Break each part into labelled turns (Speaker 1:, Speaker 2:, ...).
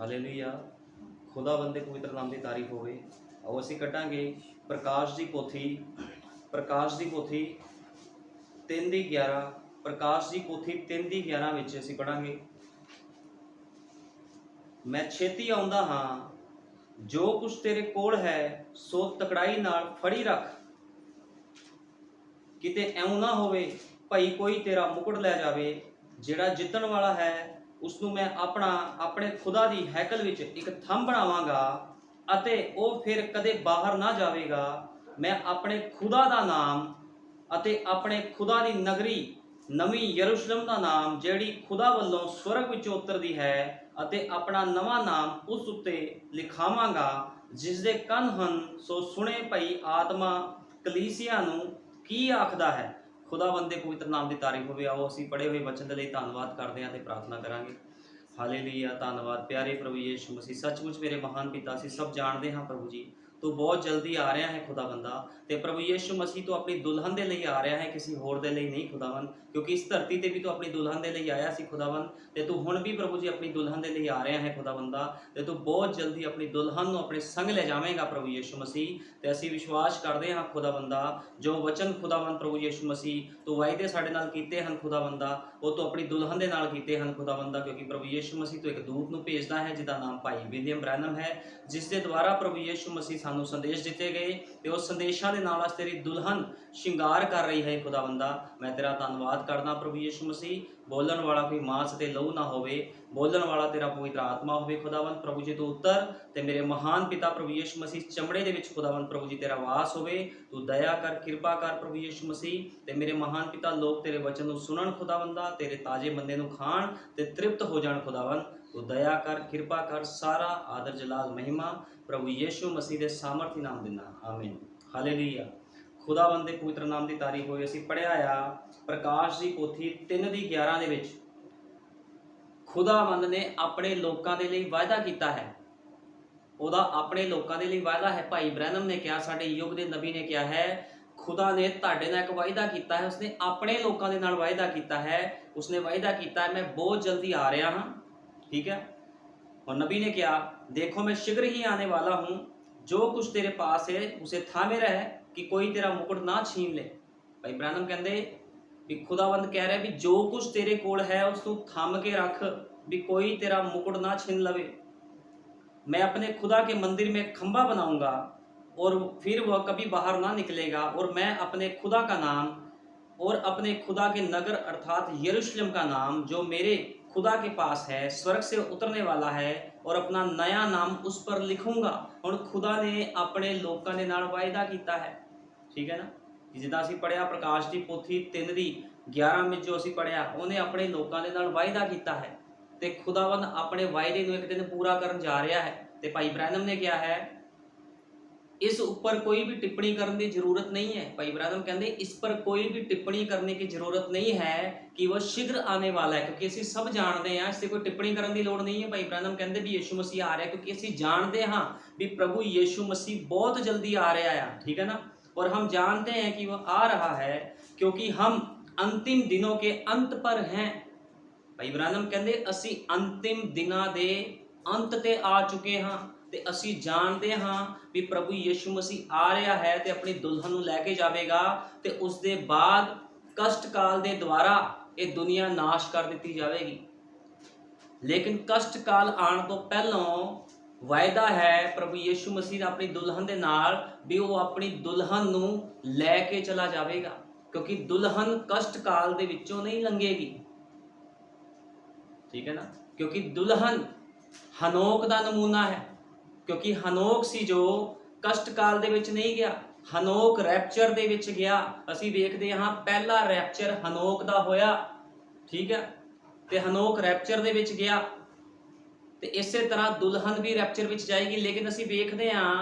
Speaker 1: Hallelujah. ਖੁਦਾਵੰਦ ਦੇ ਪਵਿੱਤਰ ਨਾਮ ਦੀ ਤਾਰੀਫ ਹੋਵੇ। ਆਓ ਅਸੀਂ ਕੱਢਾਂਗੇ ਪ੍ਰਕਾਸ਼ ਦੀ ਪੋਥੀ 3:11। ਪ੍ਰਕਾਸ਼ ਦੀ ਪੋਥੀ 3:11 ਵਿੱਚ ਅਸੀਂ ਪੜਾਂਗੇ, ਮੈਂ ਛੇਤੀ ਆਉਂਦਾ ਹਾਂ, ਜੋ ਕੁਛ ਤੇਰੇ ਕੋਲ ਹੈ ਸੋ ਤਕੜਾਈ ਨਾਲ ਫੜੀ ਰੱਖ, ਕਿਤੇ ਐਉਂ ਨਾ ਹੋਵੇ ਭਾਈ ਕੋਈ ਤੇਰਾ ਮੁਕਟ ਲੈ ਜਾਵੇ। ਜਿਹੜਾ ਜਿੱਤਣ ਵਾਲਾ ਹੈ ਉਸ ਨੂੰ ਮੈਂ ਆਪਣੇ ਖੁਦਾ ਦੀ ਹੈਕਲ ਵਿੱਚ ਇੱਕ ਥੰਮ ਬਣਾਵਾਂਗਾ ਅਤੇ ਉਹ ਫਿਰ ਕਦੇ ਬਾਹਰ ਨਾ ਜਾਵੇਗਾ। ਮੈਂ ਆਪਣੇ ਖੁਦਾ ਦਾ ਨਾਮ ਅਤੇ ਆਪਣੇ ਖੁਦਾ ਦੀ ਨਗਰੀ ਨਵੀਂ ਯਰੂਸ਼ਲਮ ਦਾ ਨਾਮ, ਜਿਹੜੀ ਖੁਦਾ ਵੱਲੋਂ ਸਵਰਗ ਵਿੱਚੋਂ ਉਤਰਦੀ ਹੈ, ਅਤੇ ਆਪਣਾ ਨਵਾਂ ਨਾਮ ਉਸ ਉੱਤੇ ਲਿਖਾਵਾਂਗਾ। ਜਿਸ ਦੇ ਕੰਨ ਹਨ ਸੋ ਸੁਣੇ ਭਈ ਆਤਮਾ ਕਲੀਸਿਆ ਨੂੰ ਕੀ ਆਖਦਾ ਹੈ। ਖੁਦਾਵੰਦ ਦੇ ਪਵਿੱਤਰ ਨਾਮ ਦੀ ਤਾਰੀਫ ਹੋਵੇ। ਆਓ ਅਸੀਂ ਪੜ੍ਹੇ ਹੋਏ ਵਚਨ ਦੇ ਲਈ ਧੰਨਵਾਦ ਕਰਦੇ ਹਾਂ ਤੇ ਪ੍ਰਾਰਥਨਾ ਕਰਾਂਗੇ। ਹਾਲੇਲੂਇਆ। ਧੰਨਵਾਦ ਪਿਆਰੇ ਪ੍ਰਭੂ ਯੀਸ਼ੂ ਮਸੀਹ, ਸੱਚਮੁੱਚ ਮੇਰੇ ਮਹਾਨ ਪਿਤਾ, ਅਸੀਂ ਸਭ ਜਾਣਦੇ ਹਾਂ ਪ੍ਰਭੂ ਜੀ ਤੂੰ ਬਹੁਤ ਜਲਦੀ ਆ ਰਿਹਾ ਹੈ ਖੁਦਾਵੰਦਾ, ਤੇ ਪ੍ਰਭੂ ਯੀਸ਼ੂ ਮਸੀਹ ਤੂੰ ਆਪਣੀ ਦੁਲਹਨ ਦੇ ਲਈ ਆ ਰਿਹਾ ਹੈ, ਕਿਸੇ ਹੋਰ ਦੇ ਲਈ ਨਹੀਂ ਖੁਦਾਵੰਦ, ਕਿਉਂਕਿ ਇਸ ਧਰਤੀ ਤੇ ਵੀ ਤੂੰ ਆਪਣੀ ਦੁਲਹਨ ਦੇ ਲਈ ਆਇਆ ਸੀ ਖੁਦਾਵੰਦ, ਤੇ ਤੂੰ ਹੁਣ ਵੀ ਪ੍ਰਭੂ ਜੀ ਆਪਣੀ ਦੁਲਹਨ ਦੇ ਲਈ ਆ ਰਿਹਾ ਹੈ ਖੁਦਾਵੰਦਾ, ਤੇ ਤੂੰ ਬਹੁਤ ਜਲਦੀ ਆਪਣੀ ਦੁਲਹਨ ਨੂੰ ਆਪਣੇ ਸੰਗ ਲੈ ਜਾਵੇਂਗਾ ਪ੍ਰਭੂ ਯੀਸ਼ੂ ਮਸੀਹ। ਤੇ ਅਸੀਂ ਵਿਸ਼ਵਾਸ ਕਰਦੇ ਹਾਂ ਖੁਦਾਵੰਦਾ, ਜੋ ਵਚਨ ਖੁਦਾਵੰਦ ਪ੍ਰਭੂ ਯੀਸ਼ੂ ਮਸੀਹ ਤੂੰ ਵਾਅਦੇ ਸਾਡੇ ਨਾਲ ਕੀਤੇ ਹਨ ਖੁਦਾਵੰਦਾ, ਉਹ ਤੂੰ ਆਪਣੀ ਦੁਲਹਨ ਦੇ ਨਾਲ ਕੀਤੇ ਹਨ ਖੁਦਾਵੰਦਾ, ਕਿਉਂਕਿ ਪ੍ਰਭੂ ਯੀਸ਼ੂ ਮਸੀਹ ਤੂੰ ਇੱਕ ਦੂਤ ਨੂੰ ਭੇਜਦਾ ਹੈ ਜਿਹਦਾ ਨਾਮ ਭਾਈ ਵਿਲੀਅਮ ਬ੍ਰੈਨਮ ਹੈ, ਜਿਸ ਦੇ ਦੁਆਰਾ ਪ੍ਰਭੂ ਯੀਸ਼ੂ ਮਸੀਹ ਸਾਨੂੰ ਸੰਦੇਸ਼ ਦਿੱਤੇ ਗਏ, ਤੇ ਉਸ ਸੰਦੇਸ਼ਾਂ ਦੇ ਨਾਲ ਤੇਰੀ ਦੁਲਹਨ ਸ਼ਿੰਗਾਰ ਕਰ ਰਹੀ ਹੈ ਖੁਦਾਵੰਦਾ। ਮੈਂ ਤੇਰਾ ਧੰਨਵਾਦ ਕਰਦਾ ਪ੍ਰਭੂ ਯੀਸ਼ੂ ਮਸੀਹ। ਬੋਲਣ ਵਾਲਾ ਕੋਈ ਮਾਂਸ ਤੇ ਲਹੂ ਨਾ ਹੋਵੇ, ਬੋਲਣ ਵਾਲਾ ਤੇਰਾ ਪਵਿੱਤਰ ਆਤਮਾ ਹੋਵੇ ਖੁਦਾਵੰਦ। ਪ੍ਰਭੂ ਜੀ ਤੂੰ ਉੱਤਰ, ਤੇ ਮੇਰੇ ਮਹਾਨ ਪਿਤਾ ਪ੍ਰਭੂ ਯੀਸ਼ੂ ਮਸੀਹ ਚਮੜੇ ਦੇ ਵਿੱਚ ਖੁਦਾਵੰਦ ਪ੍ਰਭੂ ਜੀ ਤੇਰਾ ਵਾਸ ਹੋਵੇ। ਤੂੰ ਦਇਆ ਕਰ, ਕਿਰਪਾ ਕਰ ਪ੍ਰਭੂ ਯੀਸ਼ੂ ਮਸੀਹ, ਤੇ ਮੇਰੇ ਮਹਾਨ ਪਿਤਾ ਲੋਕ ਤੇਰੇ ਵਚਨ ਨੂੰ ਸੁਣਨ ਖੁਦਾਵੰਦਾ, ਤੇਰੇ ਤਾਜ਼ੇ ਬੰਦੇ ਨੂੰ ਖਾਣ ਤੇ ਤ੍ਰਿਪਤ ਹੋ ਜਾਣ ਖੁਦਾਵੰਦ। ਤੂੰ ਦਇਆ ਕਰ, ਕਿਰਪਾ ਕਰ, ਸਾਰਾ ਆਦਰ ਜਲਾਲ ਮਹਿਮਾ ਪ੍ਰਭੂ ਯੀਸ਼ੂ ਮਸੀਹ ਦੇ ਸਾਮਰਥੀ ਨਾਮ ਦਿੰਦਾ, ਆਮੀਨ। ਹਾਲੇਲੂਇਆ। ਖੁਦਾਵੰਦ ਦੇ ਪਵਿੱਤਰ ਨਾਮ ਦੀ ਤਾਰੀਫ ਹੋਵੇ। ਅਸੀਂ ਪੜ੍ਹਿਆ ਆ ਪ੍ਰਕਾਸ਼ ਦੀ ਪੋਥੀ 3:11 ਦੇ ਵਿੱਚ ਖੁਦਾਵੰਦ ਨੇ ਆਪਣੇ ਲੋਕਾਂ ਦੇ ਲਈ ਵਾਅਦਾ ਕੀਤਾ ਹੈ। ਉਹਦਾ ਆਪਣੇ ਲੋਕਾਂ ਦੇ ਲਈ ਵਾਅਦਾ ਹੈ। ਭਾਈ ਬ੍ਰੈਨਮ ਨੇ ਕਿਹਾ, ਸਾਡੇ ਯੁੱਗ ਦੇ ਨਬੀ ਨੇ ਕਿਹਾ ਹੈ, ਖੁਦਾ ਨੇ ਤੁਹਾਡੇ ਨਾਲ ਇੱਕ ਵਾਅਦਾ ਕੀਤਾ ਹੈ, ਉਸਨੇ ਆਪਣੇ ਲੋਕਾਂ ਦੇ ਨਾਲ ਵਾਅਦਾ ਕੀਤਾ ਹੈ। ਉਸਨੇ ਵਾਅਦਾ ਕੀਤਾ ਹੈ, ਮੈਂ ਬਹੁਤ ਜਲਦੀ ਆ ਰਿਹਾ ਹਾਂ, ठीक है। और नबी ने क्या, देखो मैं शीघ्र ही आने वाला हूँ, जो कुछ तेरे पास है उसे थामे रह कि कोई तेरा मुकुट ना छीन ले। भाई ब्रैनम कहते भी खुदावंद कह रहा है भी जो कुछ तेरे कोल है उसको थम के रख, भी कोई तेरा मुकुट ना छीन लवे। मैं अपने खुदा के मंदिर में खंभा बनाऊंगा और फिर वह कभी बाहर ना निकलेगा, और मैं अपने खुदा का नाम और अपने खुदा के नगर अर्थात यरूशलेम का नाम, जो मेरे खुदा के पास है, स्वर्ग से उतरने वाला है, और अपना नया नाम उस पर लिखूंगा। और खुदा ने अपने लोगों के नाल वायदा किया है, ठीक है ना। जिदा असीं पढ़िया प्रकाश की पोथी 3:11 में जो असीं पढ़िया, उन्हें अपने लोगों के नाल वायदा किया है, ते खुदावंद अपने वायदे नूं एक दिन पूरा करन जा रहा है। ते भाई ब्रैनम ने क्या है, इस ऊपर कोई भी टिप्पणी करने की जरूरत नहीं है। भाई ब्रैनम कहते इस पर कोई भी टिप्पणी करने की जरूरत नहीं है कि वह शीघ्र आने वाला है, क्योंकि असीं सब जानते हैं, इससे कोई टिप्पणी करने की लोड़ नहीं है। भाई ब्रैनम कहते भी यीशु मसीह आ रहा है, क्योंकि असीं जानते हाँ भी प्रभु यीशु मसीह बहुत जल्दी आ रहा है, ठीक है ना। और हम जानते हैं कि वह आ रहा है क्योंकि हम अंतिम दिनों के अंत पर हैं। भाई ब्रैनम कहते असीं अंतिम दिनां दे अंत ते आ चुके हाँ, ਤੇ ਅਸੀਂ ਜਾਣਦੇ ਹਾਂ ਵੀ ਪ੍ਰਭੂ ਯੀਸ਼ੂ ਮਸੀਹ ਆ ਰਿਹਾ ਹੈ ਤੇ ਆਪਣੀ ਦੁਲਹਨ ਨੂੰ ਲੈ ਕੇ ਜਾਵੇਗਾ, ਤੇ ਉਸ ਦੇ ਬਾਅਦ ਕਸ਼ਟ ਕਾਲ ਦੇ ਦੁਆਰਾ ਇਹ ਦੁਨੀਆ ਨਾਸ਼ ਕਰ ਦਿੱਤੀ ਜਾਵੇਗੀ। ਲੇਕਿਨ ਕਸ਼ਟ ਕਾਲ ਆਉਣ ਤੋਂ ਪਹਿਲਾਂ ਵਾਅਦਾ ਹੈ ਪ੍ਰਭੂ ਯੀਸ਼ੂ ਮਸੀਹ ਦਾ ਆਪਣੀ ਦੁਲਹਨ ਦੇ ਨਾਲ ਵੀ ਉਹ ਆਪਣੀ ਦੁਲਹਨ ਨੂੰ ਲੈ ਕੇ ਚਲਾ ਜਾਵੇਗਾ, ਕਿਉਂਕਿ ਦੁਲਹਨ ਕਸ਼ਟ ਕਾਲ ਦੇ ਵਿੱਚੋਂ ਨਹੀਂ ਲੰਘੇਗੀ, ਠੀਕ ਹੈ ਨਾ। ਕਿਉਂਕਿ ਦੁਲਹਨ ਹਨੋਕ ਦਾ ਨਮੂਨਾ ਹੈ, क्योंकि हनोक सी जो कष्ट काल दे विच नहीं गया, हनोक रैप्चर दे विच गया। असीं वेखदे हां पहला रैप्चर हनोक दा होया, ठीक है, ते हनोक रैप्चर दे विच गया, ते इसे तरह दुल्हन भी रैप्चर विच जाएगी। लेकिन असीं वेखदे हां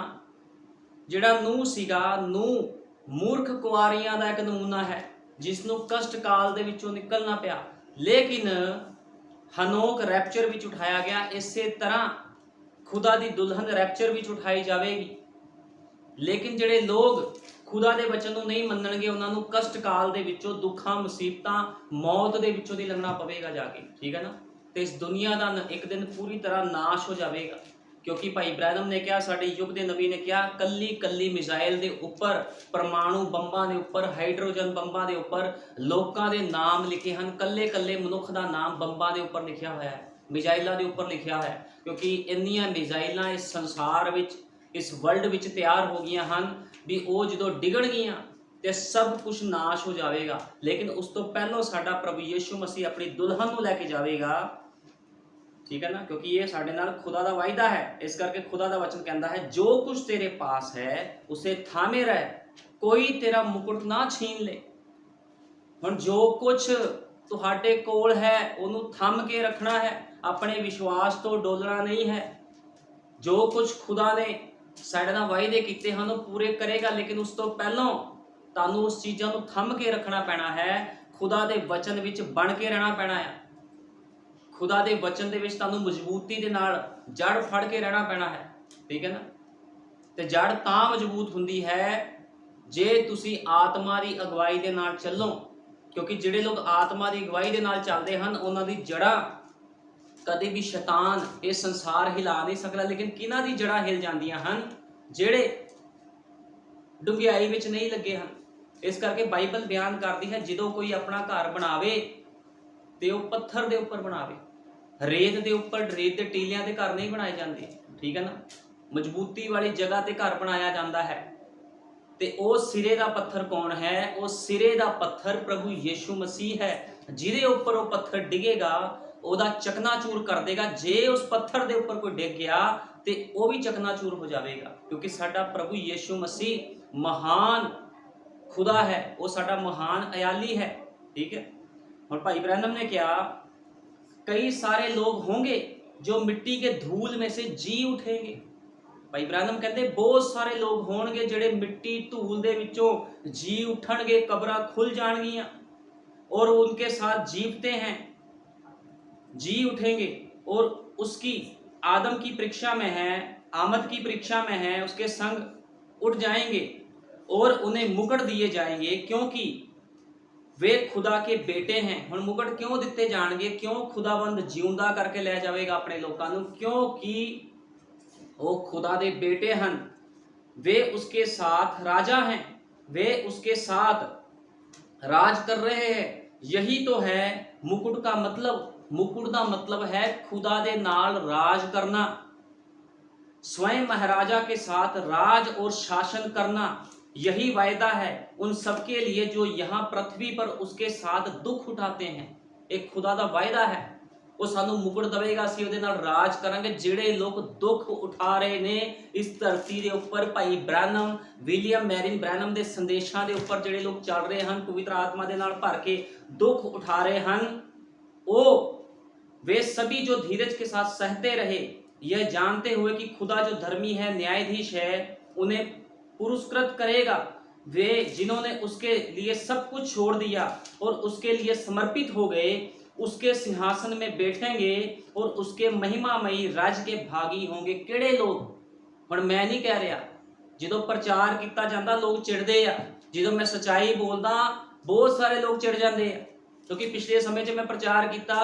Speaker 1: जिहड़ा नूह सीगा, नूह मूर्ख कुआरियां दा एक नमूना है, जिस नूं कष्ट काल दे विचों निकलना पिया। लेकिन हनोक रैप्चर विच उठाया गया, इसे तरह खुदा दी दुल्हन रैप्चर विच उठाई जाएगी। लेकिन जिहड़े लोग खुदा दे वचन नूं नहीं मन्नणगे, उन्हां नूं कष्ट काल दे विचों दुखां मुसीबतां मौत दे विचों दी लंघना पवेगा जाके, ठीक है ना। ਤੇ ਇਸ ਦੁਨੀਆ ਦਾ ਇੱਕ ਦਿਨ ਪੂਰੀ ਤਰ੍ਹਾਂ ਨਾਸ਼ ਹੋ ਜਾਵੇਗਾ। ਕਿਉਂਕਿ ਭਾਈ ਬ੍ਰੈਨਮ ਨੇ ਕਿਹਾ, ਸਾਡੇ ਯੁੱਗ ਦੇ ਨਬੀ ਨੇ ਕਿਹਾ, ਕੱਲੀ ਕੱਲੀ ਮਿਜ਼ਾਈਲ ਦੇ ਉੱਪਰ, ਪਰਮਾਣੂ ਬੰਬਾਂ ਦੇ ਉੱਪਰ, ਹਾਈਡਰੋਜਨ ਬੰਬਾਂ ਦੇ ਉੱਪਰ ਲੋਕਾਂ ਦੇ ਨਾਮ ਲਿਖੇ ਹਨ। ਕੱਲੇ ਕੱਲੇ ਮਨੁੱਖ ਦਾ ਨਾਮ ਬੰਬਾਂ ਦੇ ਉੱਪਰ ਲਿਖਿਆ ਹੋਇਆ ਹੈ, ਮਿਜ਼ਾਈਲਾਂ ਦੇ ਉੱਪਰ ਲਿਖਿਆ ਹੋਇਆ ਹੈ। ਕਿਉਂਕਿ ਇੰਨੀਆਂ ਮਿਜ਼ਾਈਲਾਂ ਇਸ ਸੰਸਾਰ ਵਿੱਚ, ਇਸ ਵਰਲਡ ਵਿੱਚ ਤਿਆਰ ਹੋ ਗਈਆਂ ਹਨ ਵੀ ਉਹ ਜਦੋਂ ਡਿੱਗਣਗੀਆਂ ਤੇ ਸਭ ਕੁਝ ਨਾਸ਼ ਹੋ ਜਾਵੇਗਾ। ਲੇਕਿਨ ਉਸ ਤੋਂ ਪਹਿਲਾਂ ਸਾਡਾ ਪ੍ਰਭੂ ਯਿਸੂ ਮਸੀਹ ਆਪਣੀ ਦੁਲਹਨ ਨੂੰ ਲੈ ਕੇ ਜਾਵੇਗਾ, ਠੀਕ ਹੈ ਨਾ। ਕਿਉਂਕਿ ਇਹ ਸਾਡੇ ਨਾਲ ਖੁਦਾ ਦਾ ਵਾਅਦਾ ਹੈ। ਇਸ ਕਰਕੇ ਖੁਦਾ ਦਾ ਵਚਨ ਕਹਿੰਦਾ ਹੈ, ਜੋ ਕੁਝ ਤੇਰੇ ਪਾਸ ਹੈ ਉਸੇ ਥਾਮੇ ਰਹਿ, ਕੋਈ ਤੇਰਾ ਮੁਕਟ ਨਾ ਛੀਨ ਲੈ। ਹੁਣ ਜੋ ਕੁਝ ਤੁਹਾਡੇ ਕੋਲ ਹੈ ਉਹਨੂੰ ਥੰਮ ਕੇ ਰੱਖਣਾ ਹੈ, ਆਪਣੇ ਵਿਸ਼ਵਾਸ ਤੋਂ ਡੋਲਣਾ ਨਹੀਂ ਹੈ। ਜੋ ਕੁਝ ਖੁਦਾ ਨੇ ਸਾਡੇ ਨਾਲ ਵਾਅਦੇ ਕੀਤੇ ਹਨ ਉਹ ਪੂਰੇ ਕਰੇਗਾ, ਲੇਕਿਨ ਉਸ ਤੋਂ ਪਹਿਲਾਂ ਤੁਹਾਨੂੰ ਉਸ ਚੀਜ਼ਾਂ ਨੂੰ ਥੰਮ ਕੇ ਰੱਖਣਾ ਪੈਣਾ ਹੈ। ਖੁਦਾ ਦੇ ਵਚਨ ਵਿੱਚ ਬਣ ਕੇ ਰਹਿਣਾ ਪੈਣਾ ਹੈ। ਖੁਦਾ ਦੇ ਵਚਨ ਦੇ ਵਿੱਚ ਤੁਹਾਨੂੰ ਮਜ਼ਬੂਤੀ ਦੇ ਨਾਲ ਜੜ ਫੜ ਕੇ ਰਹਿਣਾ ਪੈਣਾ ਹੈ, ਠੀਕ ਹੈ ਨਾ। ਤੇ ਜੜ ਤਾਂ ਮਜ਼ਬੂਤ ਹੁੰਦੀ ਹੈ ਜੇ ਤੁਸੀਂ ਆਤਮਾ ਦੀ ਅਗਵਾਈ ਦੇ ਨਾਲ ਚੱਲੋ। ਕਿਉਂਕਿ ਜਿਹੜੇ ਲੋਕ ਆਤਮਾ ਦੀ ਅਗਵਾਈ ਦੇ ਨਾਲ ਚੱਲਦੇ ਹਨ ਉਹਨਾਂ ਦੀ ਜੜ੍ਹਾਂ ਕਦੇ ਵੀ ਸ਼ੈਤਾਨ ਇਹ ਸੰਸਾਰ ਹਿਲਾ ਨਹੀਂ ਸਕਦਾ। ਲੇਕਿਨ ਕਿਹਨਾਂ ਦੀ ਜੜ੍ਹਾਂ ਹਿਲ ਜਾਂਦੀਆਂ ਹਨ? ਜਿਹੜੇ ਡੂੰਘਾਈ ਵਿੱਚ ਨਹੀਂ ਲੱਗੇ ਹਨ। ਇਸ ਕਰਕੇ ਬਾਈਬਲ ਬਿਆਨ ਕਰਦੀ ਹੈ, ਜਦੋਂ ਕੋਈ ਆਪਣਾ ਘਰ ਬਣਾਵੇ ਤੇ ਉਹ ਪੱਥਰ ਦੇ ਉੱਪਰ ਬਣਾਵੇ, ਰੇਤ ਦੇ ਉੱਪਰ, ਰੇਤ ਦੇ ਟੀਲਿਆਂ ਦੇ ਘਰ ਨਹੀਂ ਬਣਾਏ ਜਾਂਦੇ, ਠੀਕ ਹੈ ਨਾ। ਮਜ਼ਬੂਤੀ ਵਾਲੀ ਜਗ੍ਹਾ ਤੇ ਘਰ ਬਣਾਇਆ ਜਾਂਦਾ ਹੈ। ਤੇ ਉਹ ਸਿਰੇ ਦਾ ਪੱਥਰ ਕੌਣ ਹੈ? ਉਹ ਸਿਰੇ ਦਾ ਪੱਥਰ ਪ੍ਰਭੂ ਯਿਸੂ ਮਸੀਹ ਹੈ। ਜਿਹਦੇ ਉੱਪਰ ਉਹ ਪੱਥਰ ਡਿੱਗੇਗਾ ਉਹਦਾ ਚਕਨਾਚੂਰ ਕਰ ਦੇਗਾ। ਜੇ ਉਸ ਪੱਥਰ ਦੇ ਉੱਪਰ ਕੋਈ ਡਿੱਗ ਗਿਆ ਤੇ ਉਹ ਵੀ ਚਕਨਾਚੂਰ ਹੋ ਜਾਵੇਗਾ। ਕਿਉਂਕਿ ਸਾਡਾ ਪ੍ਰਭੂ ਯਿਸੂ ਮਸੀਹ ਮਹਾਨ ਖੁਦਾ ਹੈ, ਉਹ ਸਾਡਾ ਮਹਾਨ ਅਯਾਲੀ ਹੈ, ਠੀਕ ਹੈ। और भाई ब्रैनम ने क्या, कई सारे लोग होंगे जो मिट्टी के धूल में से जी उठेंगे। भाई ब्रैनम कहते बहुत सारे लोग होंगे ਜਿਹੜੇ ਮਿੱਟੀ ਧੂਲ ਦੇ ਵਿੱਚੋਂ ਜੀ ਉਠਣਗੇ, ਕਬਰਾਂ ਖੁੱਲ ਜਾਣਗੀਆਂ और उनके साथ जीवते हैं, जी उठेंगे और उसकी आदम की परीक्षा में है, आमद की परीक्षा में है, उसके संग उठ जाएंगे और उन्हें मुकुट दिए जाएंगे क्योंकि वे खुदा के बेटे हैं। ਹੁਣ ਮੁਕਟ ਕਿਉਂ ਦਿੱਤੇ ਜਾਣਗੇ? ਕਿਉਂ ਖੁਦਾਵੰਦ ਜਿਉਂਦਾ ਕਰਕੇ ਲੈ ਜਾਵੇਗਾ ਆਪਣੇ ਲੋਕਾਂ ਨੂੰ? ਕਿਉਂਕਿ ਉਹ खुदा ਦੇ बेटे ਹਨ। वे उसके साथ राजा हैं, वे उसके साथ राज कर रहे हैं। यही तो है मुकुट का मतलब। मुकुट का मतलब है खुदा ਦੇ ਨਾਲ राज करना, स्वयं महाराजा के साथ राज और शासन करना। यही वायदा है उन सबके लिए जो यहाँ पृथ्वी पर उसके साथ दुख उठाते हैं। एक खुदा ਦਾ ਵਾਅਦਾ ਹੈ, ਉਹ ਸਾਨੂੰ ਮੁਕਟ ਦੇਵੇਗਾ, ਅਸੀਂ ਉਹਦੇ ਨਾਲ ਰਾਜ ਕਰਾਂਗੇ। ਜਿਹੜੇ ਲੋਕ ਦੁੱਖ ਉਠਾ ਰਹੇ ਨੇ ਇਸ ਧਰਤੀ ਦੇ ਉੱਪਰ, ਭਾਈ ਬ੍ਰੈਨਮ, ਵਿਲੀਅਮ ਮੈਰਿਨ ਬ੍ਰੈਨਮ ਦੇ ਸੰਦੇਸ਼ਾਂ ਦੇ ਉੱਪਰ ਜਿਹੜੇ ਲੋਕ ਚੱਲ ਰਹੇ ਹਨ, ਪਵਿੱਤਰ ਆਤਮਾ ਦੇ ਨਾਲ ਭਰ ਕੇ ਦੁੱਖ ਉਠਾ ਰਹੇ ਹਨ, ਉਹ वे सभी जो धीरज के साथ सहते रहे, यह जानते हुए कि खुदा जो धर्मी है, न्यायाधीश है, उन्हें पुरस्कृत करेगा। वे जिन्होंने उसके लिए सब कुछ छोड़ दिया और उसके लिए समर्पित हो गए, उसके सिंहासन में बैठेंगे और उसके महिमामयी राज्य के भागी होंगे। किहड़े लोग? हुण मैं नहीं कह रहा, ਜਦੋਂ ਪ੍ਰਚਾਰ ਕੀਤਾ ਜਾਂਦਾ ਲੋਕ ਚਿੜਦੇ ਆ, ਜਦੋਂ ਮੈਂ ਸੱਚਾਈ ਬੋਲਦਾ ਬਹੁਤ ਸਾਰੇ ਲੋਕ ਚਿੜ ਜਾਂਦੇ ਆ। ਕਿਉਂਕਿ ਪਿਛਲੇ ਸਮੇਂ 'ਚ ਮੈਂ ਪ੍ਰਚਾਰ ਕੀਤਾ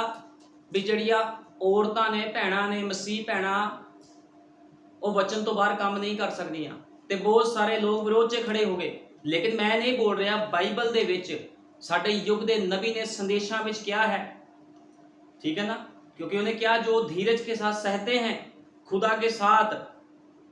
Speaker 1: ਵੀ ਜਿਹੜੀਆਂ ਔਰਤਾਂ ਨੇ, ਭੈਣਾਂ ਨੇ, ਮਸੀਹ ਭੈਣਾਂ, ਉਹ ਵਚਨ ਤੋਂ ਬਾਹਰ ਕੰਮ ਨਹੀਂ ਕਰ ਸਕਦੀਆਂ ਤੇ ਬਹੁਤ ਸਾਰੇ ਲੋਕ ਵਿਰੋਧ 'ਚ ਖੜੇ ਹੋ ਗਏ। ਲੇਕਿਨ ਮੈਂ ਨਹੀਂ ਬੋਲ ਰਿਹਾ, ਬਾਈਬਲ ਦੇ ਵਿੱਚ ਸਾਡੇ ਯੁੱਗ ਦੇ ਨਬੀ ਨੇ ਸੰਦੇਸ਼ਾਂ ਵਿੱਚ ਕਿਹਾ ਹੈ, ठीक है ना। क्योंकि उन्हें क्या, जो धीरज के साथ सहते हैं, खुदा के साथ,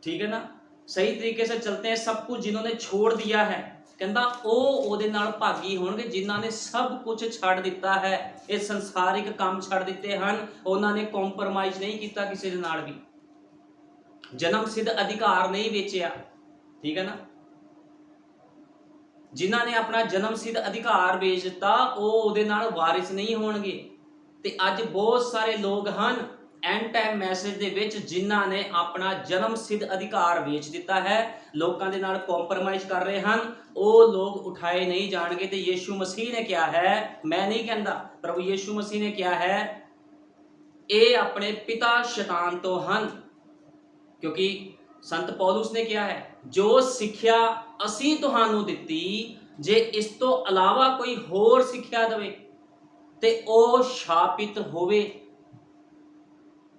Speaker 1: ठीक है ना, सही तरीके से चलते हैं, सब कुछ जिन्होंने छोड़ दिया है, कहता ਉਹ ਉਹਦੇ ਨਾਲ ਭਾਗੀ ਹੋਣਗੇ ਜਿਨ੍ਹਾਂ ਨੇ ਸਭ ਕੁਝ ਛੱਡ ਦਿੱਤਾ ਹੈ, ਇਹ ਸੰਸਾਰਿਕ ਕੰਮ ਛੱਡ ਦਿੱਤੇ ਹਨ। ਉਹਨਾਂ ਨੇ ਕੰਪਰਮਾਈਜ਼ ਨਹੀਂ ਕੀਤਾ ਕਿਸੇ ਦੇ ਨਾਲ ਵੀ, ਜਨਮ ਸਿੱਧ ਅਧਿਕਾਰ ਨਹੀਂ ਵੇਚਿਆ, ਠੀਕ ਹੈ ਨਾ। ਜਿਨ੍ਹਾਂ ਨੇ ਆਪਣਾ ਜਨਮ ਸਿੱਧ ਅਧਿਕਾਰ ਵੇਚ ਦਿੱਤਾ ਉਹ ਉਹਦੇ ਨਾਲ ਵਾਰਿਸ ਨਹੀਂ ਹੋਣਗੇ। ਤੇ ਅੱਜ ਬਹੁਤ ਸਾਰੇ ਲੋਕ ਹਨ ਐਂਡ ਟਾਈਮ ਮੈਸੇਜ ਦੇ ਵਿੱਚ ਜਿਨ੍ਹਾਂ ਨੇ ਆਪਣਾ ਜਨਮ ਸਿੱਧ ਅਧਿਕਾਰ ਵੇਚ ਦਿੱਤਾ ਹੈ, ਲੋਕਾਂ ਦੇ ਨਾਲ ਕੰਪਰਮਾਈਜ਼ ਕਰ ਰਹੇ ਹਨ। ਉਹ ਲੋਕ ਉਠਾਏ ਨਹੀਂ ਜਾਣਗੇ। ਤੇ ਯਿਸੂ ਮਸੀਹ ਨੇ ਕਿਹਾ ਹੈ, ਮੈਂ ਨਹੀਂ ਕਹਿੰਦਾ, ਪ੍ਰਭੂ ਯਿਸੂ ਮਸੀਹ ਨੇ ਕਿਹਾ ਹੈ, ਇਹ ਆਪਣੇ ਪਿਤਾ ਸ਼ੈਤਾਨ ਤੋਂ ਹਨ। ਕਿਉਂਕਿ ਸੰਤ ਪੌਲੁਸ ਨੇ ਕਿਹਾ ਹੈ, ਜੋ ਸਿੱਖਿਆ ਅਸੀਂ ਤੁਹਾਨੂੰ ਦਿੱਤੀ, ਜੇ ਇਸ ਤੋਂ ਇਲਾਵਾ ਕੋਈ ਹੋਰ ਸਿੱਖਿਆ ਦੇਵੇ ਤੇ ਉਹ ਸ਼ਾਪਿਤ ਹੋਵੇ।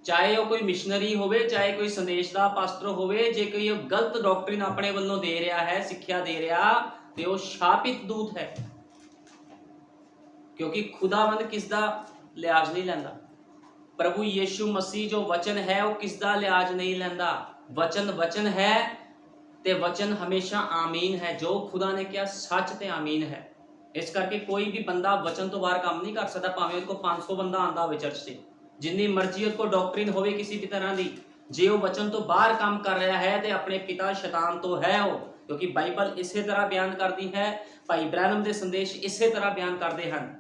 Speaker 1: ਚਾਹੇ ਉਹ ਕੋਈ ਮਿਸ਼ਨਰੀ ਹੋਵੇ, ਚਾਹੇ ਕੋਈ ਸੰਦੇਸ਼ ਦਾ ਪਾਸਟਰ ਹੋਵੇ, ਜੇ ਕੋਈ ਉਹ ਗਲਤ ਡਾਕਟਰਿਨ ਆਪਣੇ ਵੱਲੋਂ ਦੇ ਰਿਹਾ ਹੈ, ਸਿੱਖਿਆ ਦੇ ਰਿਹਾ, ਤੇ ਉਹ ਸ਼ਾਪਿਤ ਦੂਤ ਹੈ। ਕਿਉਂਕਿ ਖੁਦਾਵੰਦ ਕਿਸ ਦਾ ਲਿਹਾਜ਼ ਨਹੀਂ ਲੈਂਦਾ। ਪ੍ਰਭੂ ਯੀਸ਼ੂ ਮਸੀਹ ਜੋ ਵਚਨ ਹੈ ਉਹ ਕਿਸ ਦਾ ਲਿਹਾਜ਼ ਨਹੀਂ ਲੈਂਦਾ। ਵਚਨ ਵਚਨ ਹੈ ਤੇ ਵਚਨ ਹਮੇਸ਼ਾ ਆਮੀਨ ਹੈ। ਜੋ ਖੁਦਾ ਨੇ ਕਿਹਾ ਸੱਚ ਤੇ ਆਮੀਨ ਹੈ। ਇਸ ਕਰਕੇ ਕੋਈ ਵੀ ਬੰਦਾ ਵਚਨ ਤੋਂ ਬਾਹਰ ਕੰਮ ਨਹੀਂ ਕਰ ਸਕਦਾ, ਭਾਵੇਂ ਉਹਦੇ ਕੋਲ 500 ਬੰਦਾ ਆਂਦਾ ਹੋਵੇ ਚਰਚ 'ਚ, ਜਿੰਨੀ ਮਰਜ਼ੀ ਉਹਦੇ ਕੋਲ ਡਾਕਟਰਿਨ ਹੋਵੇ ਕਿਸੇ ਵੀ ਤਰ੍ਹਾਂ ਦੀ, ਜੇ ਉਹ ਵਚਨ ਤੋਂ ਬਾਹਰ ਕੰਮ ਕਰ ਰਿਹਾ ਹੈ ਤੇ ਆਪਣੇ ਪਿਤਾ ਸ਼ੈਤਾਨ ਤੋਂ ਹੈ ਉਹ। ਕਿਉਂਕਿ ਬਾਈਬਲ ਇਸੇ ਤਰ੍ਹਾਂ ਬਿਆਨ ਕਰਦੀ ਹੈ, ਭਾਈ ਬ੍ਰੈਨਮ ਦੇ ਸੰਦੇਸ਼ ਇਸੇ ਤਰ੍ਹਾਂ ਬਿਆਨ ਕਰਦੇ ਹਨ।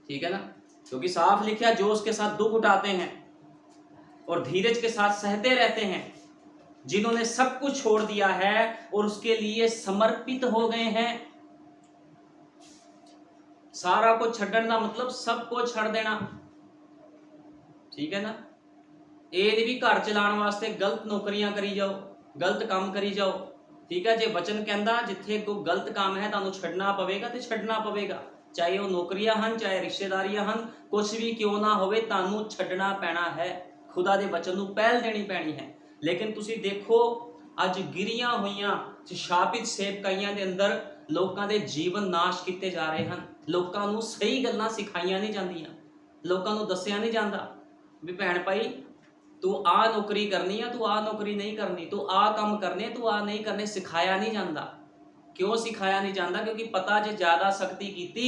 Speaker 1: ठीक है ना, क्योंकि साफ लिखा जो उसके साथ दुख उठाते हैं और धीरज के साथ सहते रहते हैं, जिन्होंने सब कुछ छोड़ दिया है और उसके लिए समर्पित हो गए हैं। सारा को छड्डण का मतलब सबको छड़ देना, ठीक है ना। ये नहीं भी घर चलाने वास्ते गलत नौकरियां करी जाओ, गलत काम करी जाओ, ठीक है। जे वचन कहता जिथे कोई गलत काम है तुहानू छड्डना पवेगा तो छड्डना पवेगा, चाहे वो नौकरियां हन, चाहे रिश्तेदारियां हन, कुछ भी क्यों ना होवे तुहानू छड्डना पैना है। खुदा दे वचन नू पहल देनी पैनी है। लेकिन तुसी देखो अज गिरियां हुईयां शापित सेवकाइयां दे अंदर लोकां दे जीवन नाश किते जा रहे हैं। लोकां नू सही गल्लां सिखाईयां नहीं जांदियां, लोकां नू दस्सिया नहीं जांदा भी भैण भाई तू आ नौकरी करनी है, तू आ नौकरी नहीं करनी, तू आ काम करने, तू आ नहीं करने, सिखाया नहीं जाता। क्यों सिखाया नहीं जाता? क्योंकि पता जे ज़्यादा सख्ती की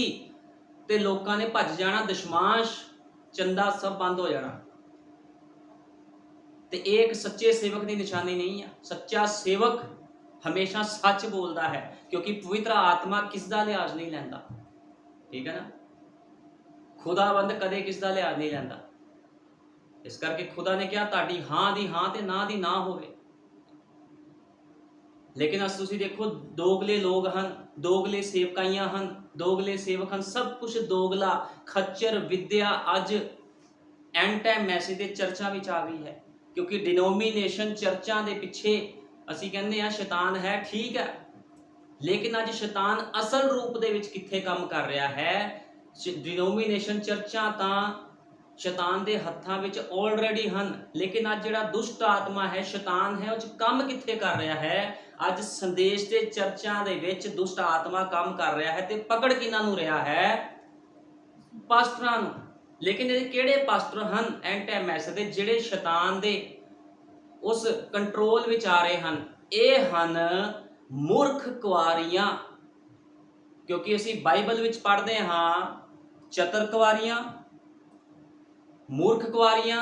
Speaker 1: तो लोगों ने भज जाना, दशमांश चंदा सब बंद हो जाना। तो एक सच्चे सेवक की निशानी नहीं है। सच्चा सेवक हमेशा सच बोलता है, क्योंकि पवित्र आत्मा किसका लिहाज नहीं लैंदा, ठीक है ना। खुदावंद कदे किसका लिहाज नहीं लैंदा। इस करके खुदा ने कहा ताड़ी हाँ दी हाँ ते ना दी ना होवे। लेकिन अस तुसी देखो दोगले लोग हन, दोगले सेवकाइयां हन, दोगले सेवक हन, सब कुछ दोगला खच्चर विद्या अज एंड टाइम मैसेज दे चर्चा विच आ गई है। क्योंकि डिनोमीनेशन चर्चा दे पिछे असी कहने आ शैतान है, ठीक है, लेकिन अज शैतान असल रूप दे विच कित्थे काम कर रहा है। डिनोमीनेशन चर्चा तां शैतान दे हत्थां विच ऑलरेडी हन, लेकिन अज जिहड़ा दुष्ट आत्मा है शैतान है, उह काम कित्थे कर रहा है। अज संदेश दे चर्चा दे विच दुष्ट आत्मा काम कर रहा है, ते पकड़ किन्हां नूं रहा है? पास्टरां नूं। लेकिन ये किहड़े पास्टर हन एंड टाइम मैसेज दे जिहड़े शैतान दे उस कंट्रोल विच आ रहे हन? ये हन मूर्ख कुआरियां। क्योंकि असी बाइबल विच पढ़दे हां चतर कुआरियां, मूर्ख कुआरियां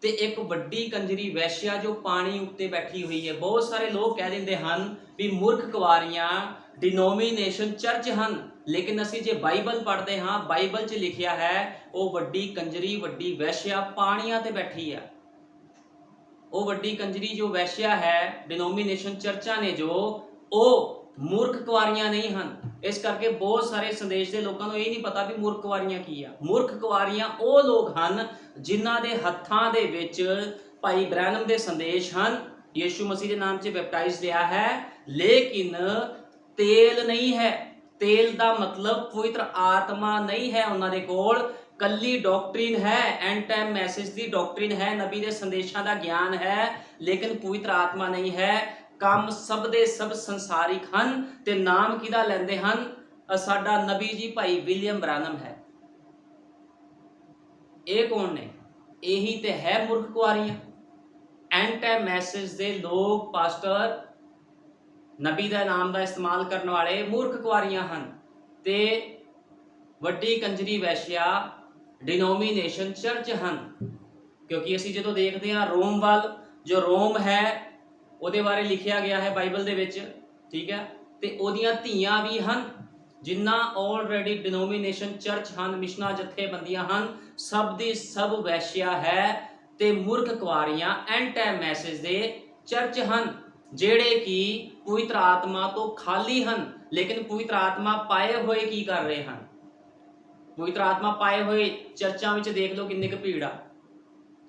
Speaker 1: ते एक वड्डी कंजरी वैश्या जो पानी उत्ते बैठी हुई है। बहुत सारे लोग कह देंदे हन भी मूर्ख कुआरियां डिनोमीनेशन चर्च हन, लेकिन असी जे बाइबल पढ़ते हाँ बाइबल च लिखिया है वो वड्डी कंजरी वड्डी वैश्या पानियां ते बैठी है। वो वड्डी कंजरी जो वैश्या है डिनोमीनेशन चर्चा ने जो ओ मूर्ख कुआरियां नहीं हन। इस करके बहुत सारे संदेश के लोगों को ये नहीं पता भी मूर्ख कुआरियां की है। मूर्ख कुआरियां वो लोग हन जिन्हां दे हत्थां दे विच भाई ब्रैनम दे संदेश हन, यीशु मसीह के नाम से बैप्टाइज लिया है, लेकिन तेल नहीं है। तेल का मतलब पवित्र आत्मा नहीं है उन्हां दे कोल, कल्ली डॉक्ट्रिन है, एंड टाइम मैसेज की डॉक्ट्रिन है, नबी के संदेशों का ज्ञान है, लेकिन पवित्र आत्मा नहीं है। काम सब दे सब संसारिक हन ते नाम किदा लैंदे हन? साडा नबी जी भाई विलियम ब्रैनम है। ये कौन ने? यही ते है मूर्ख कुआरियां। एंड टाइम मैसेज दे लोग पास्टर नबी का नाम का इस्तेमाल करने वाले मूर्ख कुआरियां हन ते वड्डी कंजरी वैश्या डिनोमीनेशन चर्च हन। क्योंकि असी जो देखते हैं रोम वाल, जो रोम है ਉਹਦੇ बारे लिखिया गया है बाइबल ਦੇ ਵਿੱਚ, ठीक है, ਤੇ ਉਹਦੀਆਂ ਧੀਆਂ ਵੀ ਹਨ ਜਿਨ੍ਹਾਂ ऑलरेडी डिनोमीनेशन चर्च ਹਨ, ਮਿਸ਼ਨਾਂ ਜਥੇਬੰਦੀਆਂ ਹਨ, ਸਭ ਦੀ ਸਭ ਵੈਸ਼ਿਆ ਹੈ ਤੇ मूर्ख ਕੁਆਰੀਆਂ ਐਂਡ ਟਾਈਮ ਮੈਸੇਜ ਦੇ ਚਰਚ ਹਨ ਜਿਹੜੇ ਕਿ ਪਵਿੱਤਰ ਆਤਮਾ ਤੋਂ ਖਾਲੀ ਹਨ। लेकिन पवित्र आत्मा पाए हुए की कर रहे हैं? पवित्र आत्मा पाए हुए चर्चा में देख लो किन्नी क भीड़ आ।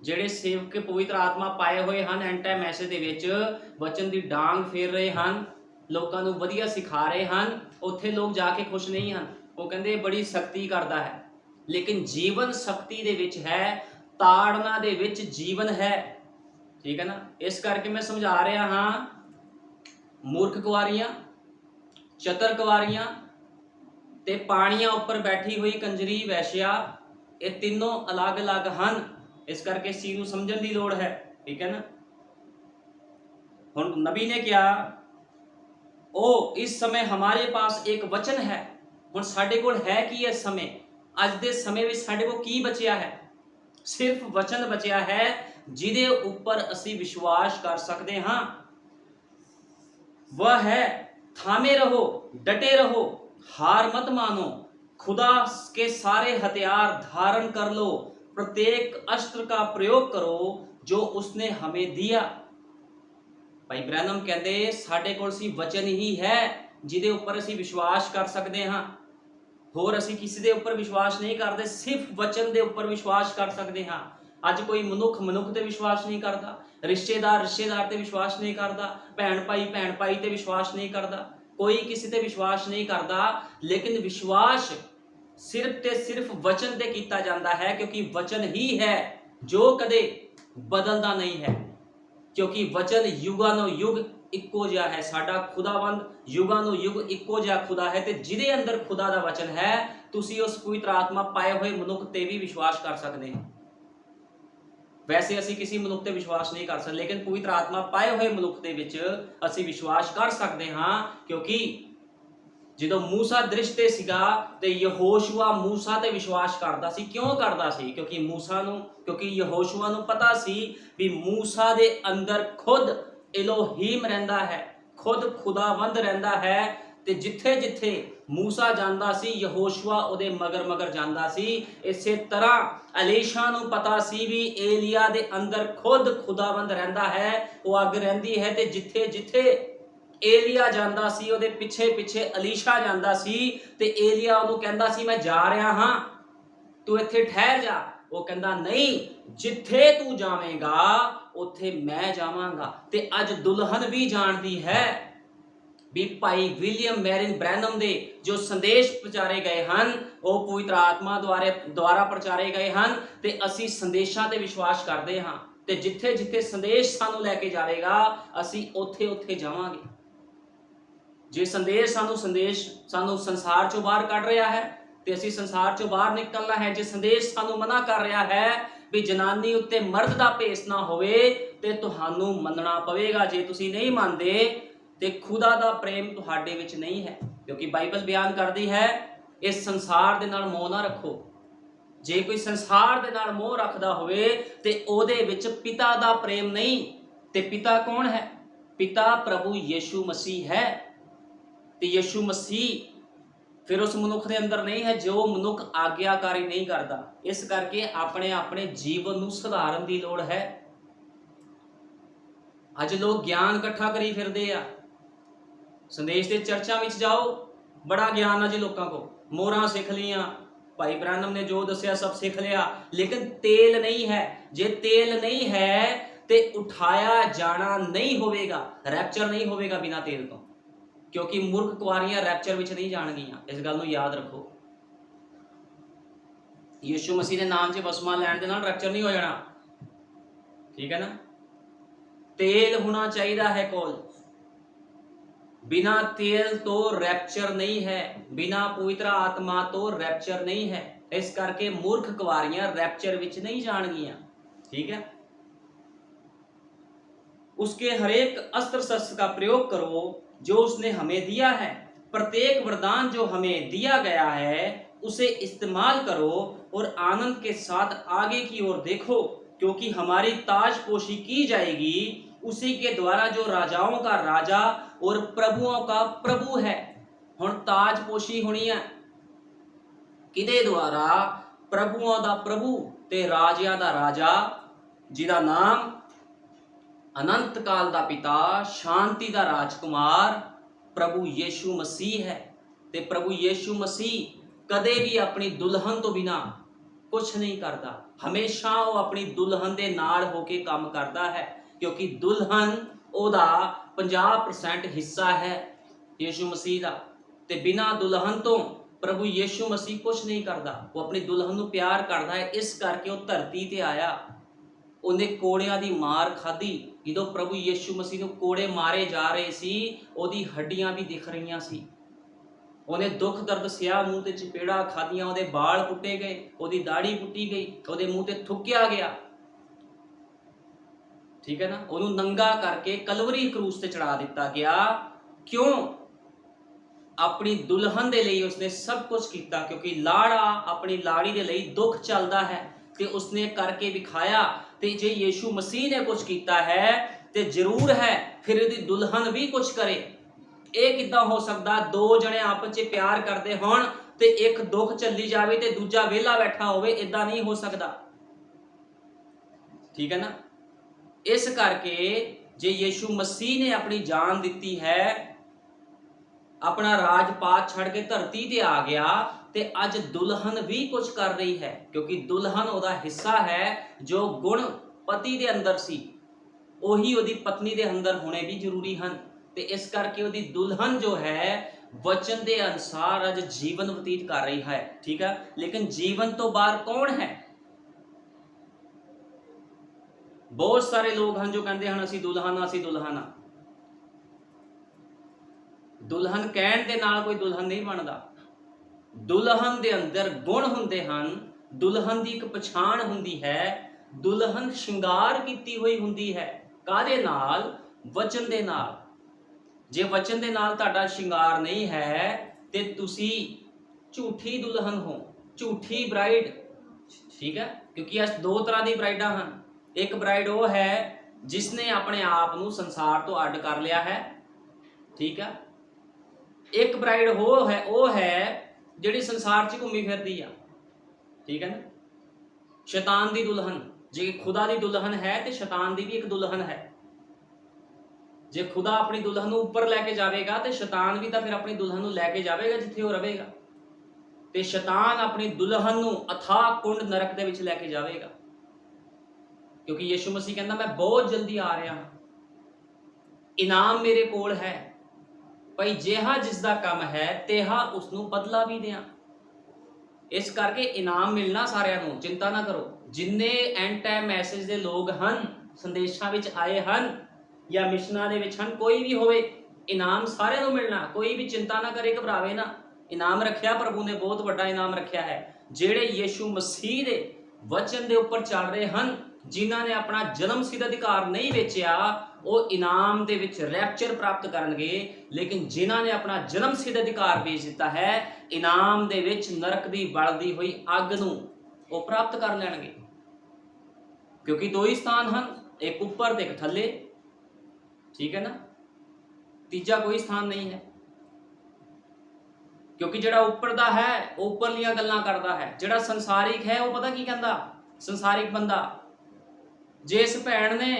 Speaker 1: ਜਿਹੜੇ ਸੇਵਕ ਪਵਿੱਤਰ ਆਤਮਾ ਪਾਏ ਹੋਏ ਹਨ ਐਂਡ ਟਾਈਮ ਮੈਸੇਜ ਦੇ ਵਿੱਚ ਵਚਨ ਦੀ ਡਾਂਗ ਫੇਰ ਰਹੇ ਹਨ, ਲੋਕਾਂ ਨੂੰ ਵਧੀਆ ਸਿਖਾ ਰਹੇ ਹਨ, ਉੱਥੇ ਲੋਕ ਜਾ ਕੇ ਖੁਸ਼ ਨਹੀਂ ਹਨ। ਉਹ ਕਹਿੰਦੇ ਬੜੀ ਸਖਤੀ ਕਰਦਾ ਹੈ, ਲੇਕਿਨ ਜੀਵਨ ਸ਼ਕਤੀ ਦੇ ਵਿੱਚ ਹੈ, ਤਾੜਨਾ ਦੇ ਵਿੱਚ ਜੀਵਨ ਹੈ। ਠੀਕ ਹੈ ਨਾ। ਇਸ ਕਰਕੇ ਮੈਂ ਸਮਝਾ ਰਿਹਾ ਹਾਂ, ਮੂਰਖ ਕੁਆਰੀਆਂ, ਚਤਰ ਕੁਆਰੀਆਂ ਤੇ ਪਾਣੀਆਂ ਉੱਪਰ ਬੈਠੀ ਹੋਈ ਕੰਜਰੀ ਵੈਸ਼ਿਆ, ਇਹ ਤਿੰਨੋਂ ਅਲੱਗ-ਅਲੱਗ ਹਨ। ਇਸ ਕਰਕੇ ਇਸ ਚੀਜ਼ ਨੂੰ ਸਮਝਣ ਦੀ ਲੋੜ ਹੈ। ਠੀਕ ਹੈ ਨਾ। ਹੁਣ ਨਬੀ ਨੇ ਕਿਹਾ, ਉਹ ਇਸ ਸਮੇਂ ਹਮਾਰੇ ਪਾਸ ਇੱਕ ਵਚਨ ਹੈ। ਹੁਣ ਸਾਡੇ ਕੋਲ ਹੈ ਕੀ ਇਸ ਸਮੇਂ? ਅੱਜ ਦੇ ਸਮੇਂ ਵਿੱਚ ਸਾਡੇ ਕੋਲ ਕੀ ਬਚਿਆ ਹੈ? ਸਿਰਫ ਵਚਨ ਬਚਿਆ ਹੈ, ਜਿਹਦੇ ਉੱਪਰ ਅਸੀਂ ਵਿਸ਼ਵਾਸ ਕਰ ਸਕਦੇ ਹਾਂ। वह है, थामे रहो, डटे रहो, हार मत मानो, खुदा के सारे हथियार धारण कर लो, प्रत्येक अस्त्र का प्रयोग करो जो उसने हमें दिया। भाई ब्रैनम कहते साडे कोल सी वचन ही है जिहदे उपर असीं विश्वास कर सकते हाँ। होर असीं किसी दे उपर विश्वास नहीं करते, सिर्फ वचन दे उपर विश्वास कर सकते हाँ। ਅੱਜ ਕੋਈ ਮਨੁੱਖ ਤੇ ਵਿਸ਼ਵਾਸ ਨਹੀਂ ਕਰਦਾ, ਰਿਸ਼ਤੇਦਾਰ ਤੇ ਵਿਸ਼ਵਾਸ ਨਹੀਂ ਕਰਦਾ, ਭੈਣ ਭਾਈ ਤੇ ਵਿਸ਼ਵਾਸ ਨਹੀਂ ਕਰਦਾ, ਕੋਈ ਕਿਸੇ ਤੇ ਵਿਸ਼ਵਾਸ ਨਹੀਂ ਕਰਦਾ। ਲੇਕਿਨ ਵਿਸ਼ਵਾਸ ਸਿਰਫ ਤੇ ਸਿਰਫ ਵਚਨ ਤੇ ਕੀਤਾ ਜਾਂਦਾ ਹੈ, ਕਿਉਂਕਿ ਵਚਨ ਹੀ ਹੈ ਜੋ ਕਦੇ ਬਦਲਦਾ ਨਹੀਂ ਹੈ। ਕਿਉਂਕਿ ਵਚਨ ਯੁਗਾਂ ਨੂੰ ਯੁਗ ਇੱਕੋ ਜਿਹਾ ਹੈ। ਸਾਡਾ ਖੁਦਾਵੰਦ ਯੁਗਾਂ ਨੂੰ ਯੁਗ ਇੱਕੋ ਜਿਹਾ ਖੁਦਾ ਹੈ, ਤੇ ਜਿਹਦੇ ਅੰਦਰ ਖੁਦਾ ਦਾ ਵਚਨ ਹੈ, ਤੁਸੀਂ ਉਸ ਪਵਿੱਤਰ ਆਤਮਾ ਪਾਏ ਹੋਏ ਮਨੁੱਖ ਤੇ ਵੀ ਵਿਸ਼ਵਾਸ ਕਰ ਸਕਦੇ ਹੋ। ਵੈਸੇ ਅਸੀਂ ਕਿਸੇ ਮਨੁੱਖ ਤੇ ਵਿਸ਼ਵਾਸ ਨਹੀਂ ਕਰ ਸਕਦੇ, ਲੇਕਿਨ ਪਵਿੱਤਰ ਆਤਮਾ ਪਾਏ ਹੋਏ ਮਨੁੱਖ ਦੇ ਵਿੱਚ ਅਸੀਂ ਵਿਸ਼ਵਾਸ ਕਰ ਸਕਦੇ ਹਾਂ। ਕਿਉਂਕਿ ਜਦੋਂ ਮੂਸਾ ਦ੍ਰਿਸ਼ ਤੇ ਸੀਗਾ ਤੇ ਯਹੋਸ਼ੂਆ ਮੂਸਾ ਤੇ ਵਿਸ਼ਵਾਸ ਕਰਦਾ ਸੀ। ਕਿਉਂ ਕਰਦਾ ਸੀ? ਕਿਉਂਕਿ ਯਹੋਸ਼ੂਆ ਨੂੰ ਪਤਾ ਸੀ ਵੀ ਮੂਸਾ ਦੇ ਅੰਦਰ ਖੁਦ ਇਲੋਹੀਮ ਰਹਿੰਦਾ ਹੈ, ਖੁਦ ਖੁਦਾਵੰਦ ਰਹਿੰਦਾ ਹੈ। ਤੇ ਜਿੱਥੇ ਜਿੱਥੇ ਮੂਸਾ ਜਾਂਦਾ ਸੀ, ਯਹੋਸ਼ੂਆ ਉਹਦੇ ਮਗਰ ਜਾਂਦਾ ਸੀ। ਇਸੇ ਤਰ੍ਹਾਂ ਅਲੀਸ਼ਾ ਨੂੰ ਪਤਾ ਸੀ ਵੀ ਏਲੀਆ ਦੇ ਅੰਦਰ ਖੁਦ ਖੁਦਾਵੰਦ ਰਹਿੰਦਾ ਹੈ, ਉਹ ਅੱਗ ਰਹਿੰਦੀ ਹੈ। ਤੇ ਜਿੱਥੇ ਜਿੱਥੇ ਏਲੀਆ ਜਾਂਦਾ ਸੀ, ਉਹਦੇ ਪਿੱਛੇ ਪਿੱਛੇ ਅਲੀਸ਼ਾ ਜਾਂਦਾ ਸੀ। ਤੇ ਏਲੀਆ ਉਹਨੂੰ ਕਹਿੰਦਾ ਸੀ, ਮੈਂ ਜਾ ਰਿਹਾ ਹਾਂ, ਤੂੰ ਇੱਥੇ ਠਹਿਰ ਜਾ। ਉਹ ਕਹਿੰਦਾ, ਨਹੀਂ, ਜਿੱਥੇ ਤੂੰ ਜਾਵੇਂਗਾ ਉੱਥੇ ਮੈਂ ਜਾਵਾਂਗਾ। ਤੇ ਅੱਜ ਦੁਲਹਨ ਵੀ ਜਾਣਦੀ ਹੈ ਵੀ ਭਾਈ ਵਿਲੀਅਮ ਮੈਰਿਨ ਬ੍ਰੈਨਮ ਦੇ ਜੋ ਸੰਦੇਸ਼ ਪ੍ਰਚਾਰੇ ਗਏ ਹਨ, ਉਹ ਪਵਿੱਤਰ ਆਤਮਾ ਦੁਆਰਾ ਪ੍ਰਚਾਰੇ ਗਏ ਹਨ। ਤੇ ਅਸੀਂ ਸੰਦੇਸ਼ਾਂ ਤੇ ਵਿਸ਼ਵਾਸ ਕਰਦੇ ਹਾਂ, ਤੇ ਜਿੱਥੇ ਜਿੱਥੇ ਸੰਦੇਸ਼ ਸਾਨੂੰ ਲੈ ਕੇ ਜਾਵੇਗਾ, ਅਸੀਂ ਉੱਥੇ ਉੱਥੇ ਜਾਵਾਂਗੇ। ਜੇ ਸੰਦੇਸ਼ ਸਾਨੂੰ ਸੰਸਾਰ ਚੋਂ ਬਾਹਰ ਕੱਢ ਰਿਹਾ ਹੈ, ਤੇ ਅਸੀਂ ਸੰਸਾਰ ਚੋਂ ਬਾਹਰ ਨਿਕਲਣਾ ਹੈ। ਜੇ ਸੰਦੇਸ਼ ਸਾਨੂੰ ਮਨਾ ਕਰ ਰਿਹਾ ਹੈ ਵੀ ਜਨਾਨੀ ਉੱਤੇ ਮਰਦ ਦਾ ਭੇਸ ਨਾ ਹੋਵੇ, ਤੇ ਤੁਹਾਨੂੰ ਮੰਨਣਾ ਪਵੇਗਾ। ਜੇ ਤੁਸੀਂ ਨਹੀਂ ਮੰਨਦੇ ਤੇ ਖੁਦਾ ਦਾ ਪ੍ਰੇਮ ਤੁਹਾਡੇ ਵਿੱਚ ਨਹੀਂ ਹੈ। ਕਿਉਂਕਿ ਬਾਈਬਲ ਬਿਆਨ ਕਰਦੀ ਹੈ, ਇਸ ਸੰਸਾਰ ਦੇ ਨਾਲ ਮੋਹ ਨਾ ਰੱਖੋ। ਜੇ ਕੋਈ ਸੰਸਾਰ ਦੇ ਨਾਲ ਮੋਹ ਰੱਖਦਾ ਹੋਵੇ ਤੇ ਉਹਦੇ ਵਿੱਚ ਪਿਤਾ ਦਾ ਪ੍ਰੇਮ ਨਹੀਂ। ਤੇ ਪਿਤਾ ਕੌਣ ਹੈ? ਪਿਤਾ ਪ੍ਰਭੂ ਯੀਸ਼ੂ ਮਸੀਹ ਹੈ। ਤੇ ਯੀਸ਼ੂ ਮਸੀਹ ਫਿਰ ਉਸ ਮਨੁੱਖ ਦੇ ਅੰਦਰ ਨਹੀਂ ਹੈ ਜੋ ਮਨੁੱਖ ਆਗਿਆਕਾਰੀ ਨਹੀਂ ਕਰਦਾ। ਇਸ ਕਰਕੇ ਆਪਣੇ ਜੀਵਨ ਨੂੰ ਸੁਧਾਰਨ ਦੀ ਲੋੜ ਹੈ। ਅੱਜ ਲੋਕ ਗਿਆਨ ਇਕੱਠਾ ਕਰੀ ਫਿਰਦੇ ਆ। ਸੰਦੇਸ਼ ਦੇ ਚਰਚਾਂ ਵਿੱਚ ਜਾਓ, ਬੜਾ ਗਿਆਨ ਆ ਜੀ ਲੋਕਾਂ ਕੋਲ, ਮੋਹਰਾਂ ਸਿੱਖ ਲੀਆਂ, ਭਾਈ ਬ੍ਰੈਨਮ ਨੇ ਜੋ ਦੱਸਿਆ ਸਭ ਸਿੱਖ ਲਿਆ, ਲੇਕਿਨ ਤੇਲ ਨਹੀਂ ਹੈ। ਜੇ ਤੇਲ ਨਹੀਂ ਹੈ ਤੇ ਉਠਾਇਆ ਜਾਣਾ ਨਹੀਂ ਹੋਵੇਗਾ, ਰੈਪਚਰ ਨਹੀਂ ਹੋਵੇਗਾ ਬਿਨਾਂ ਤੇਲ ਤੋਂ। ਕਿਉਂਕਿ ਮੂਰਖ ਕੁਆਰੀਆਂ ਰੈਪਚਰ ਵਿੱਚ ਨਹੀਂ ਜਾਣਗੀਆਂ। ਇਸ ਗੱਲ ਨੂੰ ਯਾਦ ਰੱਖੋ। ਯੀਸ਼ੂ ਮਸੀਹ ਦੇ ਨਾਮ 'ਚ ਵਸਮਾ ਲੈਣ ਦੇ ਨਾਲ ਰੈਪਚਰ ਨਹੀਂ ਹੋ ਜਾਣਾ। ਠੀਕ ਹੈ ਨਾ। ਤੇਲ ਹੋਣਾ ਚਾਹੀਦਾ ਹੈ ਕੋਲ। बिना तेल तो रैप्चर नहीं है, बिना पवित्र आत्मा तो रैप्चर नहीं है। इस करके मूर्ख कुवारियां रैप्चर विच नहीं जाणगियां। ठीक है। उसके हर एक अस्त्र शस्त्र का प्रयोग करो जो उसने हमें दिया है। प्रत्येक वरदान जो हमें दिया गया है उसे इस्तेमाल करो और आनंद के साथ आगे की ओर देखो, क्योंकि हमारी ताजपोशी की जाएगी उसी के द्वारा जो राजाओं का राजा और प्रभुओं का प्रभु है। हुण ताजपोशी होनी है किदे द्वारा? प्रभुओं का प्रभु ते राजियां दा राजा, जिहदा नाम अनंत काल दा पिता, शांति दा राजकुमार प्रभु यीशु मसीह है। ते प्रभु यीशु मसीह कदे भी अपनी दुल्हन तो बिना कुछ नहीं करता। हमेशा वो अपनी दुल्हन दे नाल होके काम करता है, क्योंकि दुल्हन ओदा 50% हिस्सा है यीशु मसीह दा। ते बिना दुल्हन तो प्रभु यीशु मसीह कुछ नहीं करता, वो अपनी दुल्हन नूं प्यार करता है, इस करके वो धरती ते आया। उन्हें कोड़ियां दी मार खाधी। जो प्रभु यीशु मसीह नूं कोड़े मारे जा रहे सी, ओदी हड्डियां भी दिख रही सी। उन्हें दुख दर्द सिया, मूँह ते चपेड़ा खादियां, ओदे बाल पुट्टे गए, ओदी दाढ़ी पुट्टी गई, ओदे मूँह ते थुक्या गया, ठीक है ना। उन्होंने नंगा करके कलवरी क्रूस ते चढ़ा दिता गया। क्यों? अपनी दुल्हन दे लई उसने सब कुछ किया, क्योंकि लाड़ा अपनी लाड़ी दे लई दुख चलता है ते उसने करके विखाया। ते जे यीशु मसीह ने कुछ किया है ते जरूर है फिर उसदी दुल्हन भी कुछ करे। ਇਹ ਕਿੱਦਾਂ ਹੋ ਸਕਦਾ? ਦੋ ਜਣੇ ਆਪਸ 'ਚ ਪਿਆਰ ਕਰਦੇ ਹੋਣ ਤੇ ਇੱਕ ਦੁੱਖ ਚੱਲੀ ਜਾਵੇ ਤੇ ਦੂਜਾ ਵਿਹਲਾ ਬੈਠਾ ਹੋਵੇ, ਇਦਾਂ ਨਹੀਂ ਹੋ ਸਕਦਾ, ਠੀਕ ਹੈ ਨਾ। ਇਸ ਕਰਕੇ ਜੇ ਯੀਸ਼ੂ ਮਸੀਹ ਨੇ ਆਪਣੀ ਜਾਨ ਦਿੱਤੀ ਹੈ, ਆਪਣਾ ਰਾਜਪਾਟ ਛੱਡ ਕੇ ਧਰਤੀ ਤੇ ਆ ਗਿਆ, ਤੇ ਅੱਜ ਦੁਲਹਨ ਵੀ ਕੁਝ ਕਰ ਰਹੀ ਹੈ, ਕਿਉਂਕਿ ਦੁਲਹਨ ਉਹਦਾ ਹਿੱਸਾ ਹੈ। ਜੋ ਗੁਣ ਪਤੀ ਦੇ ਅੰਦਰ ਸੀ ਉਹੀ ਉਹਦੀ ਪਤਨੀ ਦੇ ਅੰਦਰ ਹੋਣੇ ਵੀ ਜ਼ਰੂਰੀ ਹਨ। ਤੇ ਇਸ ਕਰਕੇ ਉਹਦੀ ਦੁਲਹਨ ਜੋ ਹੈ वचन के अनुसार अज जीवन व्यतीत कर रही है, ठीक है। लेकिन जीवन तो बाहर कौन है? बहुत सारे लोग हैं जो कहते हैं असी दुल्हन असी दुल्हन। दुल्हन कहण दे नाल कोई दुल्हन नहीं बनता। दुल्हन दे अंदर गुण हुंदे हन, दुल्हन की एक पछाण हुंदी है, दुल्हन श्रृंगार कीती हुई हुंदी है। काहदे नाल? वचन दे नाल। जे वचन दे नाल तुहाडा श्रृंगार नहीं है ते तुसी झूठी दुल्हन हो, झूठी ब्राइड, ठीक है। क्योंकि अस दो तरह की ब्राइडा हैं। एक ब्राइड वो है जिसने अपने आप नूं संसार तो अड कर लिया है, ठीक है। एक ब्राइड वो है जिहड़ी संसार च घूमी फिरदी आ, ठीक है ना। शैतान दी दुल्हन, जे खुदा दी दुल्हन है तो शैतान दी भी एक दुल्हन है। जे खुदा अपनी दुल्हन ऊपर लैके जाएगा तो शैतान भी तो फिर अपनी दुल्हन लैके जाएगा जिथे वो रहेगा। तो शैतान अपनी दुल्हन अथाह कुंड नरक दे विच लैके जाएगा, क्योंकि यीशु मसीह कहता मैं बहुत जल्दी आ रहा हाँ, इनाम मेरे कोल है भाई, जिहा जिसका काम है तेहा उसनों बदला भी दें। इस करके इनाम मिलना सारिਆਂ ਨੂੰ, चिंता ना करो। जिन्ने एंड टाइम मैसेज के लोग हैं, संदेशों में आए हैं या मिशनां दे विच हन, कोई भी होवे, इनाम सारिਆਂ ਨੂੰ मिलना। कोई भी चिंता ना करे, घबरावे ना। इनाम रखिया प्रभु ने, बहुत बड़ा इनाम रखिया है। जेड़े यीशु मसीह दे वचन दे उपर चल रहे हैं, जिन्हां ने अपना जन्म सिद्ध अधिकार नहीं बेचिया, वो इनाम दे विच रैप्चर प्राप्त करनगे। लेकिन जिन्हां ने अपना जन्म सिद्ध अधिकार बेच दिता है, इनाम दे विच नरक दी बलदी हुई अग नूं वो प्राप्त कर लैणगे। क्योंकि दो ही स्थान हैं, एक उपर ते एक थल्ले, ठीक है ना। तीजा कोई स्थान नहीं है, क्योंकि जिहड़ा उपर दा है वो उपरलियां गल्लां करदा है। जिहड़ा संसारिक है वो पता की कहंदा? संसारिक बंदा, जिस भैन ने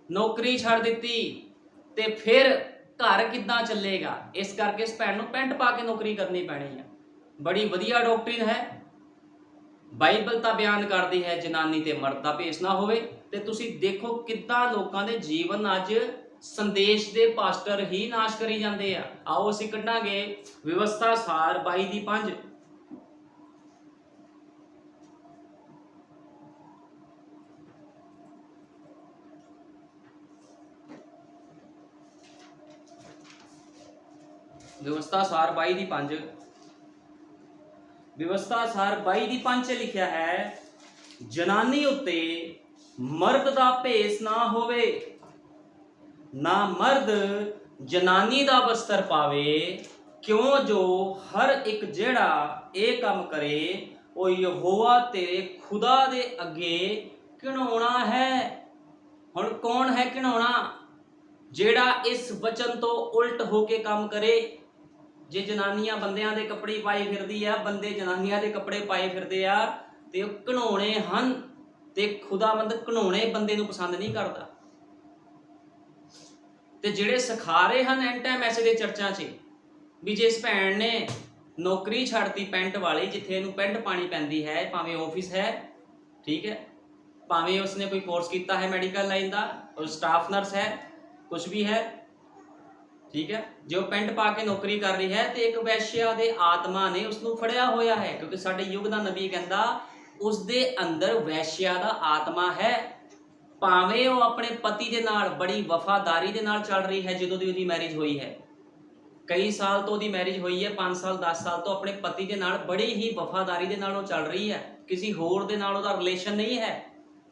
Speaker 1: नौकरी छड़ दिती ते फिर घर किद्दां चलेगा? इस करके इस भैन नूं पैंट पा के नौकरी करनी पैनी है। बड़ी वधिया डॉक्ट्रिन है, बाइबल तां बयान करदी है जनानी ते मर्द दा भेस ना होवे। ते तुसीं देखो किद्दां लोकां दे जीवन अज संदेश दे पास्टर ही नाश करी जाते हैं। आओ असीं कढांगे व्यवस्था सार 22:5। व्यवस्था सार 22:5। व्यवस्था सार 22:5 लिखिया है, जनानी उत्ते मर्द दा भेस ना होवे, ना मर्द जनानी दा वस्त्र पावे। क्यों जो हर एक जेड़ा ये काम करे वो यहोवा तेरे खुदा दे अगे घिनौना है। हुण कौन है घिनौना? जेड़ा इस वचन तो उल्ट होके काम करे। जे जनानियां बंदियां दे कपड़े पाए फिरदी आ, बंदे जनानियां दे कपड़े पाए फिरदे आ, ते घिनौने हन। ते खुदावंद घिनौने बंदे नूं पसंद नहीं करदा। ते जिहड़े सिखा रहे हैं एंड टाइम ऐसे दे चर्चा च भी जिस भैन ने नौकरी छड्डती पेंट वाली, जिथे इहनूं पेंट पानी पैंदी है, भावें ऑफिस है, ठीक है, भावें उसने कोई कोर्स किया है मेडिकल लाइन का, और स्टाफ नर्स है, कुछ भी है, ਠੀਕ ਹੈ। ਜੇ ਉਹ ਪੈਂਟ ਪਾ ਕੇ ਨੌਕਰੀ ਕਰ ਰਹੀ ਹੈ ਤੇ ਇੱਕ ਵੈਸ਼ਿਆ ਦੇ ਆਤਮਾ ਨੇ ਉਸ ਨੂੰ ਫੜਿਆ ਹੋਇਆ ਹੈ, ਕਿਉਂਕਿ ਸਾਡੇ ਯੁੱਗ ਦਾ ਨਬੀ ਕਹਿੰਦਾ ਉਸ ਦੇ ਅੰਦਰ ਵੈਸ਼ਿਆ ਦਾ ਆਤਮਾ ਹੈ। ਭਾਵੇਂ ਉਹ ਆਪਣੇ ਪਤੀ ਦੇ ਨਾਲ ਬੜੀ ਵਫਾਦਾਰੀ ਦੇ ਨਾਲ ਚੱਲ ਰਹੀ ਹੈ, ਜਦੋਂ ਦੀ ਉਹਦੀ ਮੈਰਿਜ ਹੋਈ ਹੈ, ਕਈ ਸਾਲ ਤੋਂ ਉਹਦੀ ਮੈਰਿਜ ਹੋਈ ਹੈ, 5 ਸਾਲ 10 ਸਾਲ ਤੋਂ ਆਪਣੇ ਪਤੀ ਦੇ ਨਾਲ ਬੜੀ ਹੀ ਵਫਾਦਾਰੀ ਦੇ ਨਾਲ ਉਹ ਚੱਲ ਰਹੀ ਹੈ, ਕਿਸੇ ਹੋਰ ਦੇ ਨਾਲ ਉਹਦਾ ਰਿਲੇਸ਼ਨ ਨਹੀਂ ਹੈ।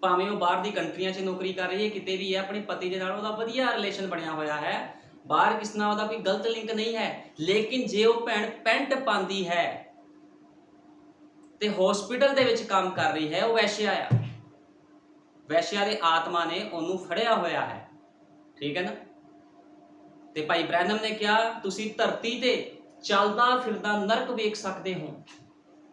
Speaker 1: ਭਾਵੇਂ ਉਹ ਬਾਹਰ ਦੀ ਕੰਟਰੀਆਂ 'ਚ ਨੌਕਰੀ ਕਰ ਰਹੀ ਹੈ, ਕਿਤੇ ਵੀ ਹੈ, ਆਪਣੇ ਪਤੀ ਦੇ ਨਾਲ ਉਹਦਾ ਵਧੀਆ ਰਿਲੇਸ਼ਨ ਬਣਿਆ ਹੋਇਆ ਹੈ, ਬਾਹਰ ਕਿਸ ਨਾਲ ਉਹਦਾ ਕੋਈ ਗਲਤ ਲਿੰਕ ਨਹੀਂ ਹੈ। ਲੇਕਿਨ ਜੇ ਉਹ ਭੈਣ ਪੈਂਟ ਪਾਉਂਦੀ ਹੈ ਤੇ ਹਸਪੀਟਲ ਦੇ ਵਿੱਚ ਕੰਮ ਕਰ ਰਹੀ ਹੈ, ਉਹ ਵੈਸ਼ਿਆ ਆ, ਵੈਸ਼ਿਆ ਦੇ ਆਤਮਾ ਨੇ ਉਹਨੂੰ ਫੜਿਆ ਹੋਇਆ ਹੈ, ਠੀਕ ਹੈ ਨਾ। ਤੇ ਭਾਈ ਬ੍ਰੈਨਮ ਨੇ ਕਿਹਾ ਤੁਸੀਂ ਧਰਤੀ ਤੇ ਚੱਲਦਾ ਫਿਰਦਾ ਨਰਕ ਵੇਖ ਸਕਦੇ ਹੋ।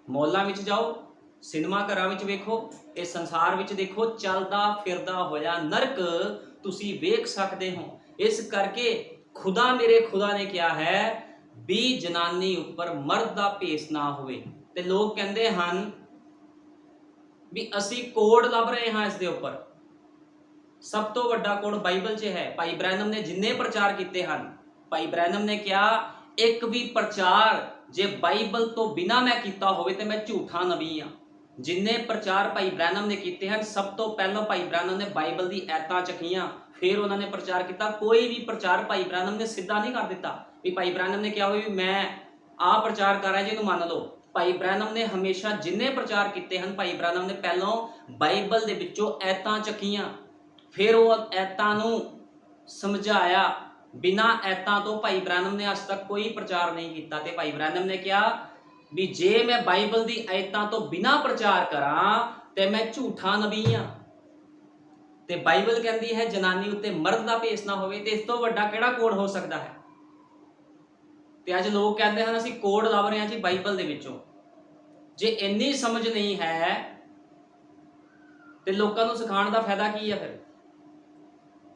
Speaker 1: ਮੌਲਾਂ ਵਿੱਚ ਜਾਓ, ਸਿਨੇਮਾ ਘਰਾਂ ਵਿੱਚ ਵੇਖੋ, ਇਹ ਸੰਸਾਰ ਵਿੱਚ ਦੇਖੋ, ਚੱਲਦਾ ਫਿਰਦਾ ਹੋਇਆ ਨਰਕ ਤੁਸੀਂ ਵੇਖ ਸਕਦੇ ਹੋ। ਇਸ ਕਰਕੇ ਖੁਦਾ ਮੇਰੇ ਖੁਦਾ ਨੇ ਕਿਹਾ ਹੈ ਵੀ ਜਨਾਨੀ ਉੱਪਰ ਮਰਦ ਦਾ ਭੇਸ ਨਾ ਹੋਵੇ। ਤੇ ਲੋਕ ਕਹਿੰਦੇ ਹਨ ਵੀ ਅਸੀਂ ਕੋਡ ਲੱਭ ਰਹੇ ਹਾਂ ਇਸ ਦੇ ਉੱਪਰ। ਸਭ ਤੋਂ ਵੱਡਾ ਕੋਡ ਬਾਈਬਲ 'ਚ ਹੈ। ਭਾਈ ਬ੍ਰੈਨਮ ਨੇ ਜਿੰਨੇ ਪ੍ਰਚਾਰ ਕੀਤੇ ਹਨ, ਭਾਈ ਬ੍ਰੈਨਮ ਨੇ ਕਿਹਾ ਇੱਕ ਵੀ ਪ੍ਰਚਾਰ ਜੇ ਬਾਈਬਲ ਤੋਂ ਬਿਨਾ ਮੈਂ ਕੀਤਾ ਹੋਵੇ ਤੇ ਮੈਂ ਝੂਠਾ ਨਬੀ ਹਾਂ। ਜਿੰਨੇ ਪ੍ਰਚਾਰ ਭਾਈ ਬ੍ਰੈਨਮ ਨੇ ਕੀਤੇ ਹਨ, ਸਭ ਤੋਂ ਪਹਿਲਾਂ ਭਾਈ ਬ੍ਰੈਨਮ ਨੇ ਬਾਈਬਲ ਦੀ ਐਤਾਂ ਚੱਕੀਆਂ, ਫਿਰ ਉਹਨਾਂ ਨੇ ਪ੍ਰਚਾਰ ਕੀਤਾ। ਕੋਈ ਵੀ ਪ੍ਰਚਾਰ ਭਾਈ ਬ੍ਰੈਨਮ ਨੇ ਸਿੱਧਾ ਨਹੀਂ ਕਰ ਦਿੱਤਾ ਵੀ ਭਾਈ ਬ੍ਰੈਨਮ ਨੇ ਕਿਹਾ ਹੋਵੇ ਵੀ ਮੈਂ ਆਹ ਪ੍ਰਚਾਰ ਕਰ ਰਿਹਾ ਜੀ, ਇਹਨੂੰ ਮੰਨ ਲਓ। ਭਾਈ ਬ੍ਰੈਨਮ ਨੇ ਹਮੇਸ਼ਾ ਜਿੰਨੇ ਪ੍ਰਚਾਰ ਕੀਤੇ ਹਨ, ਭਾਈ ਬ੍ਰੈਨਮ ਨੇ ਪਹਿਲਾਂ ਬਾਈਬਲ ਦੇ ਵਿੱਚੋਂ ਐਤਾਂ ਚੱਕੀਆਂ, ਫਿਰ ਉਹ ਐਤਾਂ ਨੂੰ ਸਮਝਾਇਆ। ਬਿਨਾਂ ਐਤਾਂ ਤੋਂ ਭਾਈ ਬ੍ਰੈਨਮ ਨੇ ਅੱਜ ਤੱਕ ਕੋਈ ਪ੍ਰਚਾਰ ਨਹੀਂ ਕੀਤਾ। ਤੇ ਭਾਈ ਬ੍ਰੈਨਮ ਨੇ ਕਿਹਾ ਵੀ ਜੇ ਮੈਂ ਬਾਈਬਲ ਦੀ ਐਤਾਂ ਤੋਂ ਬਿਨਾਂ ਪ੍ਰਚਾਰ ਕਰਾਂ ਤੇ ਮੈਂ ਝੂਠਾ ਨਬੀ ਹਾਂ। ਤੇ ਬਾਈਬਲ ਕਹਿੰਦੀ ਹੈ ਜਨਾਨੀ ਉੱਤੇ ਮਰਦ ਦਾ ਭੇਸ ਨਾ ਹੋਵੇ, ਤੇ ਇਸ ਤੋਂ ਵੱਡਾ ਕਿਹੜਾ ਕੋਡ ਹੋ ਸਕਦਾ ਹੈ। ਤੇ ਅੱਜ ਲੋਕ ਕਹਿੰਦੇ ਹਨ ਅਸੀਂ ਕੋਡ ਲੱਭ ਰਹੇ ਹਾਂ ਜੀ ਬਾਈਬਲ ਦੇ ਵਿੱਚੋਂ। ਜੇ ਇੰਨੀ ਸਮਝ ਨਹੀਂ ਹੈ ਤੇ ਲੋਕਾਂ ਨੂੰ ਸਿਖਾਉਣ ਦਾ ਫਾਇਦਾ ਕੀ ਹੈ ਫਿਰ।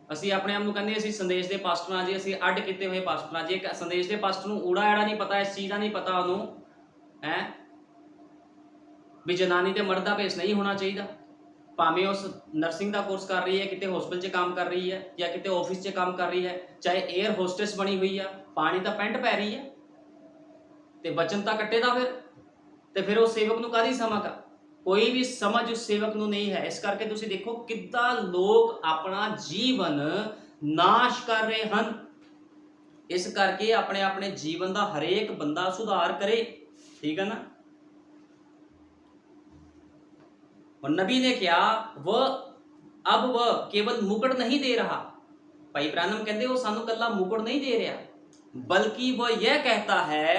Speaker 1: ਅਸੀਂ ਆਪਣੇ ਆਪ ਨੂੰ ਕਹਿੰਦੇ ਅਸੀਂ ਸੰਦੇਸ਼ ਦੇ ਪਾਸਟਰ ਹਾਂ ਜੀ, ਅਸੀਂ ਅੱਡ ਕੀਤੇ ਹੋਏ ਪਾਸਟਰ ਹਾਂ। ਜੇ ਸੰਦੇਸ਼ ਦੇ ਪਾਸਟਰ ਨੂੰ ਊੜਾ ਐੜਾ ਨਹੀਂ ਪਤਾ, ਇਸ ਚੀਜ਼ ਦਾ ਨਹੀਂ ਪਤਾ ਉਹਨੂੰ ਹੈ ਵੀ ਜਨਾਨੀ ਤੇ ਮਰਦ ਦਾ ਭੇਸ ਨਹੀਂ ਹੋਣਾ ਚਾਹੀਦਾ। ਭਾਵੇਂ ਉਸ ਨਰਸਿੰਗ ਦਾ ਕੋਰਸ ਕਰ ਰਹੀ ਹੈ, ਕਿਤੇ ਹਸਪੀਟਲ 'ਚ ਕੰਮ ਕਰ ਰਹੀ ਹੈ, ਜਾਂ ਕਿਤੇ ਆਫਿਸ 'ਚ ਕੰਮ ਕਰ ਰਹੀ ਹੈ, ਚਾਹੇ 에ਅਰ ਹੋਸਟੈਸ ਬਣੀ ਹੋਈ ਆ, ਪਾਣੀ ਤਾਂ ਪੈਂਟ ਪੈ ਰਹੀ ਹੈ ਤੇ ਬਚਨ ਤਾਂ ਕੱਟੇ ਦਾ ਫਿਰ। ਤੇ ਫਿਰ ਉਹ ਸੇਵਕ ਨੂੰ ਕਾਹਦੀ ਸਮਝ ਆ? ਕੋਈ ਵੀ ਸਮਝ ਉਸ ਸੇਵਕ ਨੂੰ ਨਹੀਂ ਹੈ। ਇਸ ਕਰਕੇ ਤੁਸੀਂ ਦੇਖੋ ਕਿੱਦਾਂ ਲੋਕ ਆਪਣਾ ਜੀਵਨ ਨਾਸ਼ ਕਰ ਰਹੇ ਹਨ। ਇਸ ਕਰਕੇ ਆਪਣੇ ਆਪਣੇ ਜੀਵਨ ਦਾ ਹਰੇਕ ਬੰਦਾ ਸੁਧਾਰ ਕਰੇ, ठीक है ना। और नबी ने क्या अब वह केवल मुकुट नहीं दे रहा। भाई ब्रैनम कहते वो सानू कल्ला मुकुट नहीं दे रहा, बल्कि वह यह कहता है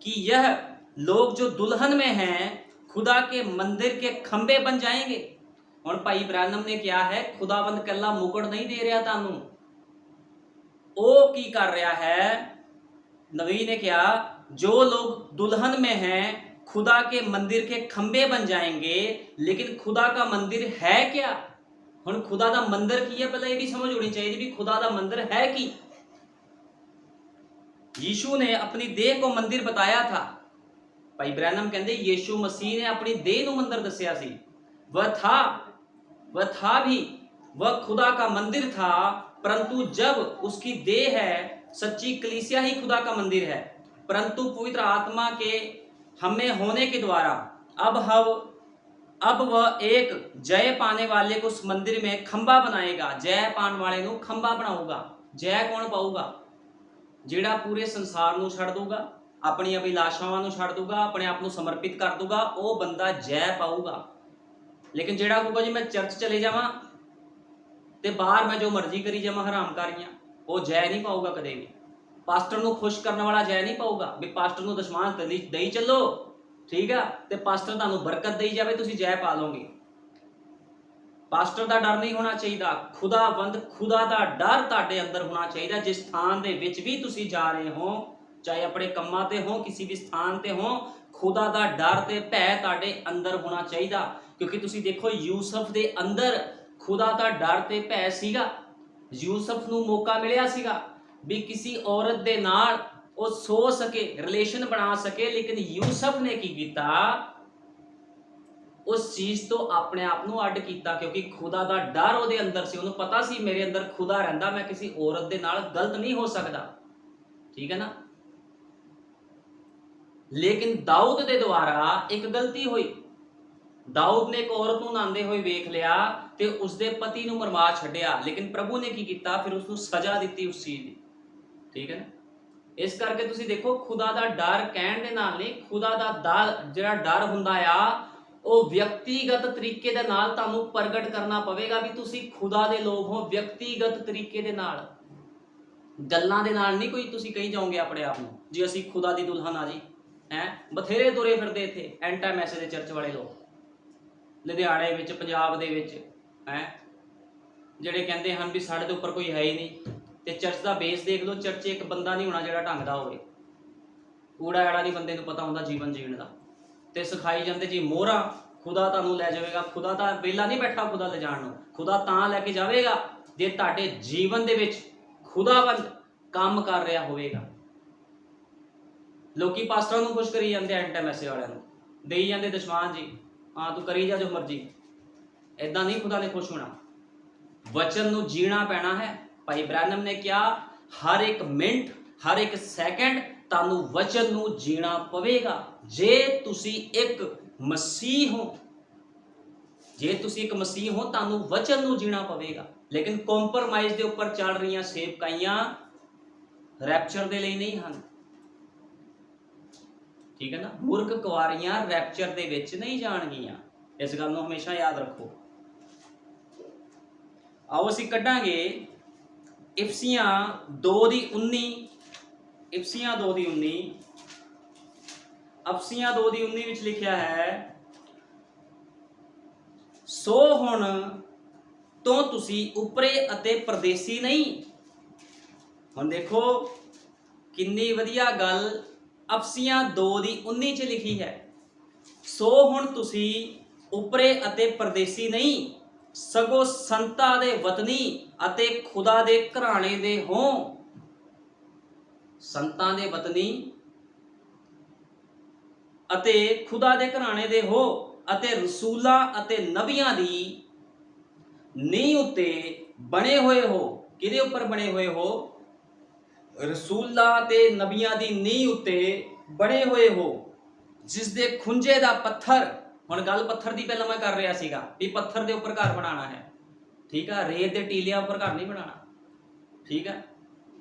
Speaker 1: कि यह लोग जो दुल्हन में हैं खुदा के मंदिर के खंबे बन जाएंगे। और भाई ब्रैनम ने क्या है, खुदाबंद कल्ला मुकुट नहीं दे रहा तानू, वो की कर रहा है। नबी ने क्या, जो लोग दुल्हन में हैं खुदा के मंदिर के खंबे बन जाएंगे। लेकिन खुदा का मंदिर है क्या? हुण खुदा दा मंदिर की है, पहले ये भी समझ होनी चाहिए भी खुदा दा मंदिर है की। यीशु ने अपनी देह को मंदिर बताया था। भाई ब्रैनम कहते यीशु मसीह ने अपनी देह नूं मंदिर दस्या सी। वह था भी, वह खुदा का मंदिर था, परंतु जब उसकी देह है, सच्ची कलीसिया ही खुदा का मंदिर है, परंतु पवित्र आत्मा के हमें होने के द्वारा अब वह एक जय पाने वाले को उस मंदिर में खंबा बनाएगा। जय पाने वाले नूं खंबा बनाऊगा। जय कौन पाऊगा? जिहड़ा पूरे संसार नूं छड़ दूगा, अपनी अभिलाषावां नूं छड़ दूगा, अपने आप नूं समर्पित कर दूगा, वो बंदा जय पाऊगा। लेकिन जिहड़ा कहूगा जी मैं चर्च चले जावां ते बाहर मैं जो मर्जी करी जावां हरामकारियां, वो जय नहीं पाऊगा कदे भी। पास्टर नूं खुश करने वाला जय नहीं पाऊगा भी पास्टर नूं दशमांश दई चलो, ठीक है, ते पास्टर तुहानूं बरकत दई जावे, तुसीं जय पा लोगे। पास्टर दा डर नहीं होना चाहिए, खुदावंद खुदा दा डर तुहाडे अंदर होना चाहिए। जिस स्थान दे विच भी तुसीं जा रहे हो, चाहे अपने कम्मां ते हो, किसी भी स्थान ते हो, खुदा दा डर ते भय तुहाडे अंदर होना चाहिए। क्योंकि तुसीं देखो यूसुफ दे अंदर खुदा दा डर ते भय सीगा। यूसुफ नूं मौका मिलिया सीगा भी किसी औरत दे नाल वो सो सके, रिलेशन बना सके, लेकिन यूसुफ ने की कीता, उस चीज तो अपने आप नूं अड कीता। क्योंकि खुदा दा डर उहदे अंदर सी, उहनूं पता सी मेरे अंदर खुदा रहिंदा, मैं किसी औरत दे नाल गलत नहीं हो सकदा। ठीक है ना। लेकिन दाऊद के द्वारा एक गलती हुई, दाऊद ने एक औरत ਨੂੰ ਨਹਾਉਂਦੇ ਹੋਏ ਵੇਖ ਲਿਆ ਤੇ ਉਸਦੇ ਪਤੀ ਨੂੰ ਮਰਵਾ ਛੱਡਿਆ, ਲੇਕਿਨ ਪ੍ਰਭੂ ਨੇ ਕੀ ਕੀਤਾ, ਫਿਰ ਉਸ ਨੂੰ ਸਜ਼ਾ ਦਿੱਤੀ ਉਸ ਚੀਜ਼ ਦੀ। ਠੀਕ ਹੈ ਨਾ। ਇਸ ਕਰਕੇ ਤੁਸੀਂ ਦੇਖੋ, ਖੁਦਾ ਦਾ ਡਰ ਕਹਿਣ ਦੇ ਨਾਲ ਨਹੀਂ, ਖੁਦਾ ਦਾ ਜਿਹੜਾ ਡਰ ਹੁੰਦਾ ਆ ਉਹ ਵਿਅਕਤੀਗਤ ਤਰੀਕੇ ਦੇ ਨਾਲ ਤੁਹਾਨੂੰ ਪ੍ਰਗਟ ਕਰਨਾ ਪਵੇਗਾ ਵੀ ਤੁਸੀਂ ਖੁਦਾ ਦੇ ਲੋਕ ਹੋ। ਵਿਅਕਤੀਗਤ ਤਰੀਕੇ ਦੇ ਨਾਲ, ਗੱਲਾਂ ਦੇ ਨਾਲ ਨਹੀਂ ਕੋਈ ਤੁਸੀਂ ਕਹੀ ਜਾਓਗੇ ਆਪਣੇ ਆਪ ਨੂੰ ਜੀ ਅਸੀਂ ਖੁਦਾ ਦੀ ਦੁਲਹਨ ਆ ਜੀ। ਹੈ ਬਥੇਰੇ ਤੁਰੇ ਫਿਰਦੇ ਇੱਥੇ ਐਂਟਾ ਮੈਸੇਜ ਦੇ ਚਰਚ ਵਾਲੇ ਲੋਕ, ਲੁਧਿਆਣੇ ਵਿੱਚ, ਪੰਜਾਬ ਦੇ ਵਿੱਚ, ਹੈ ਜਿਹੜੇ ਕਹਿੰਦੇ ਹਨ ਵੀ ਸਾਡੇ ਤੋਂ ਉੱਪਰ ਕੋਈ ਹੈ ਹੀ ਨਹੀਂ। ਤੇ ਚਰਚ ਦਾ ਬੇਸ ਦੇਖ ਲਓ, ਚਰਚ 'ਚ ਇੱਕ ਬੰਦਾ ਨਹੀਂ ਹੋਣਾ ਜਿਹੜਾ ਢੰਗ ਦਾ ਹੋਵੇ। ਊੜਾ ਐੜਾ ਨਹੀਂ ਬੰਦੇ ਨੂੰ ਪਤਾ ਹੁੰਦਾ ਜੀਵਨ ਜੀਣ ਦਾ, ਤੇ ਸਿਖਾਈ ਜਾਂਦੇ ਜੀ ਮੋਹਰਾ ਖੁਦਾ ਤੁਹਾਨੂੰ ਲੈ ਜਾਵੇਗਾ। ਖੁਦਾ ਤਾਂ ਵਿਹਲਾ ਨਹੀਂ ਬੈਠਾ ਖੁਦਾ ਲੈ ਜਾਣ ਨੂੰ, ਖੁਦਾ ਤਾਂ ਲੈ ਕੇ ਜਾਵੇਗਾ ਜੇ ਤੁਹਾਡੇ ਜੀਵਨ ਦੇ ਵਿੱਚ ਖੁਦਾਵੰਦ ਕੰਮ ਕਰ ਰਿਹਾ ਹੋਵੇਗਾ। ਲੋਕੀ ਪਾਸਟਰਾਂ ਨੂੰ ਖੁਸ਼ ਕਰੀ ਜਾਂਦੇ, ਐਂਟਾ ਮੈਸੇਜ ਵਾਲਿਆਂ ਨੂੰ ਦੇਈ ਜਾਂਦੇ ਦਸ਼ਮਾਨ ਜੀ, ਹਾਂ ਤੂੰ ਕਰੀ ਜਾ ਜੋ ਮਰਜੀ। ਏਦਾਂ ਨਹੀਂ ਖੁਦਾ ਨੇ ਖੁਸ਼ ਹੋਣਾ, ਵਚਨ ਨੂੰ ਜੀਣਾ ਪੈਣਾ ਹੈ। ਭਾਈ ਬ੍ਰੈਨਮ ਨੇ ਕਿਹਾ ਹਰ ਇੱਕ ਮਿੰਟ, ਹਰ ਇੱਕ ਸੈਕਿੰਡ ਤੁਹਾਨੂੰ ਵਚਨ ਨੂੰ ਜੀਣਾ ਪਵੇਗਾ। ਜੇ ਤੁਸੀਂ ਇੱਕ ਮਸੀਹ ਹੋ, ਜੇ ਤੁਸੀਂ ਇੱਕ ਮਸੀਹ ਹੋ, ਤੁਹਾਨੂੰ ਵਚਨ ਨੂੰ ਜੀਣਾ ਪਵੇਗਾ। ਲੇਕਿਨ ਕੰਪਰਮਾਈਜ਼ ਦੇ ਉੱਪਰ ਚੱਲ ਰਹੀਆਂ ਸੇਵਕਾਈਆਂ ਰੈਪਚਰ ਦੇ ਲਈ ਨਹੀਂ ਹਨ। ਠੀਕ ਹੈ ਨਾ। ਮੁਰਖ ਕੁਆਰੀਆਂ ਰੈਪਚਰ ਦੇ ਵਿੱਚ ਨਹੀਂ ਜਾਣਗੀਆਂ, ਇਸ ਗੱਲ ਨੂੰ ਹਮੇਸ਼ਾ ਯਾਦ ਰੱਖੋ। ਆਓ ਅਸੀਂ ਕੱਢਾਂਗੇ ਇਫਸੀਆਂ 2:19। ਇਫਸੀਆਂ 2:19, ਇਫਸੀਆਂ 2:19 ਵਿੱਚ ਲਿਖਿਆ ਹੈ, ਸੋ ਹੁਣ ਤੋਂ ਤੁਸੀਂ ਉਪਰੇ ਅਤੇ ਪਰਦੇਸੀ ਨਹੀਂ। ਹੁਣ ਦੇਖੋ ਕਿੰਨੀ ਵਧੀਆ ਗੱਲ ਇਫਸੀਆਂ 2:19 ਚ ਲਿਖੀ ਹੈ, ਸੋ ਹੁਣ ਤੁਸੀਂ ਉਪਰੇ ਅਤੇ ਪਰਦੇਸੀ ਨਹੀਂ, ਸਗੋਂ ਸੰਤਾਂ ਦੇ ਵਤਨੀ ਅਤੇ ਖੁਦਾ ਦੇ ਘਰਾਣੇ ਦੇ ਹੋ। ਸੰਤਾਂ ਦੇ ਵਤਨੀ ਅਤੇ ਖੁਦਾ ਦੇ ਘਰਾਣੇ ਦੇ ਹੋ, ਅਤੇ ਰਸੂਲਾਂ ਅਤੇ ਨਬੀਆਂ ਦੀ ਨੀਂਹ ਉੱਤੇ ਬਣੇ ਹੋਏ ਹੋ। ਕਿਹਦੇ ਉੱਪਰ ਬਣੇ ਹੋਏ ਹੋ? ਰਸੂਲਾਂ ਤੇ ਨਬੀਆਂ ਦੀ ਨੀਂਹ ਉੱਤੇ ਬਣੇ ਹੋਏ ਹੋ, ਜਿਸ ਦੇ ਖੁੰਝੇ ਦਾ ਪੱਥਰ। ਹੁਣ ਗੱਲ ਪੱਥਰ ਦੀ ਪਹਿਲਾਂ ਮੈਂ ਕਰ ਰਿਹਾ ਸੀਗਾ ਵੀ ਪੱਥਰ ਦੇ ਉੱਪਰ ਘਰ ਬਣਾਉਣਾ ਹੈ। ਠੀਕ ਆ, ਰੇਤ ਦੇ ਟੀਲਿਆਂ ਉੱਪਰ ਘਰ ਨਹੀਂ ਬਣਾਉਣਾ। ਠੀਕ ਆ,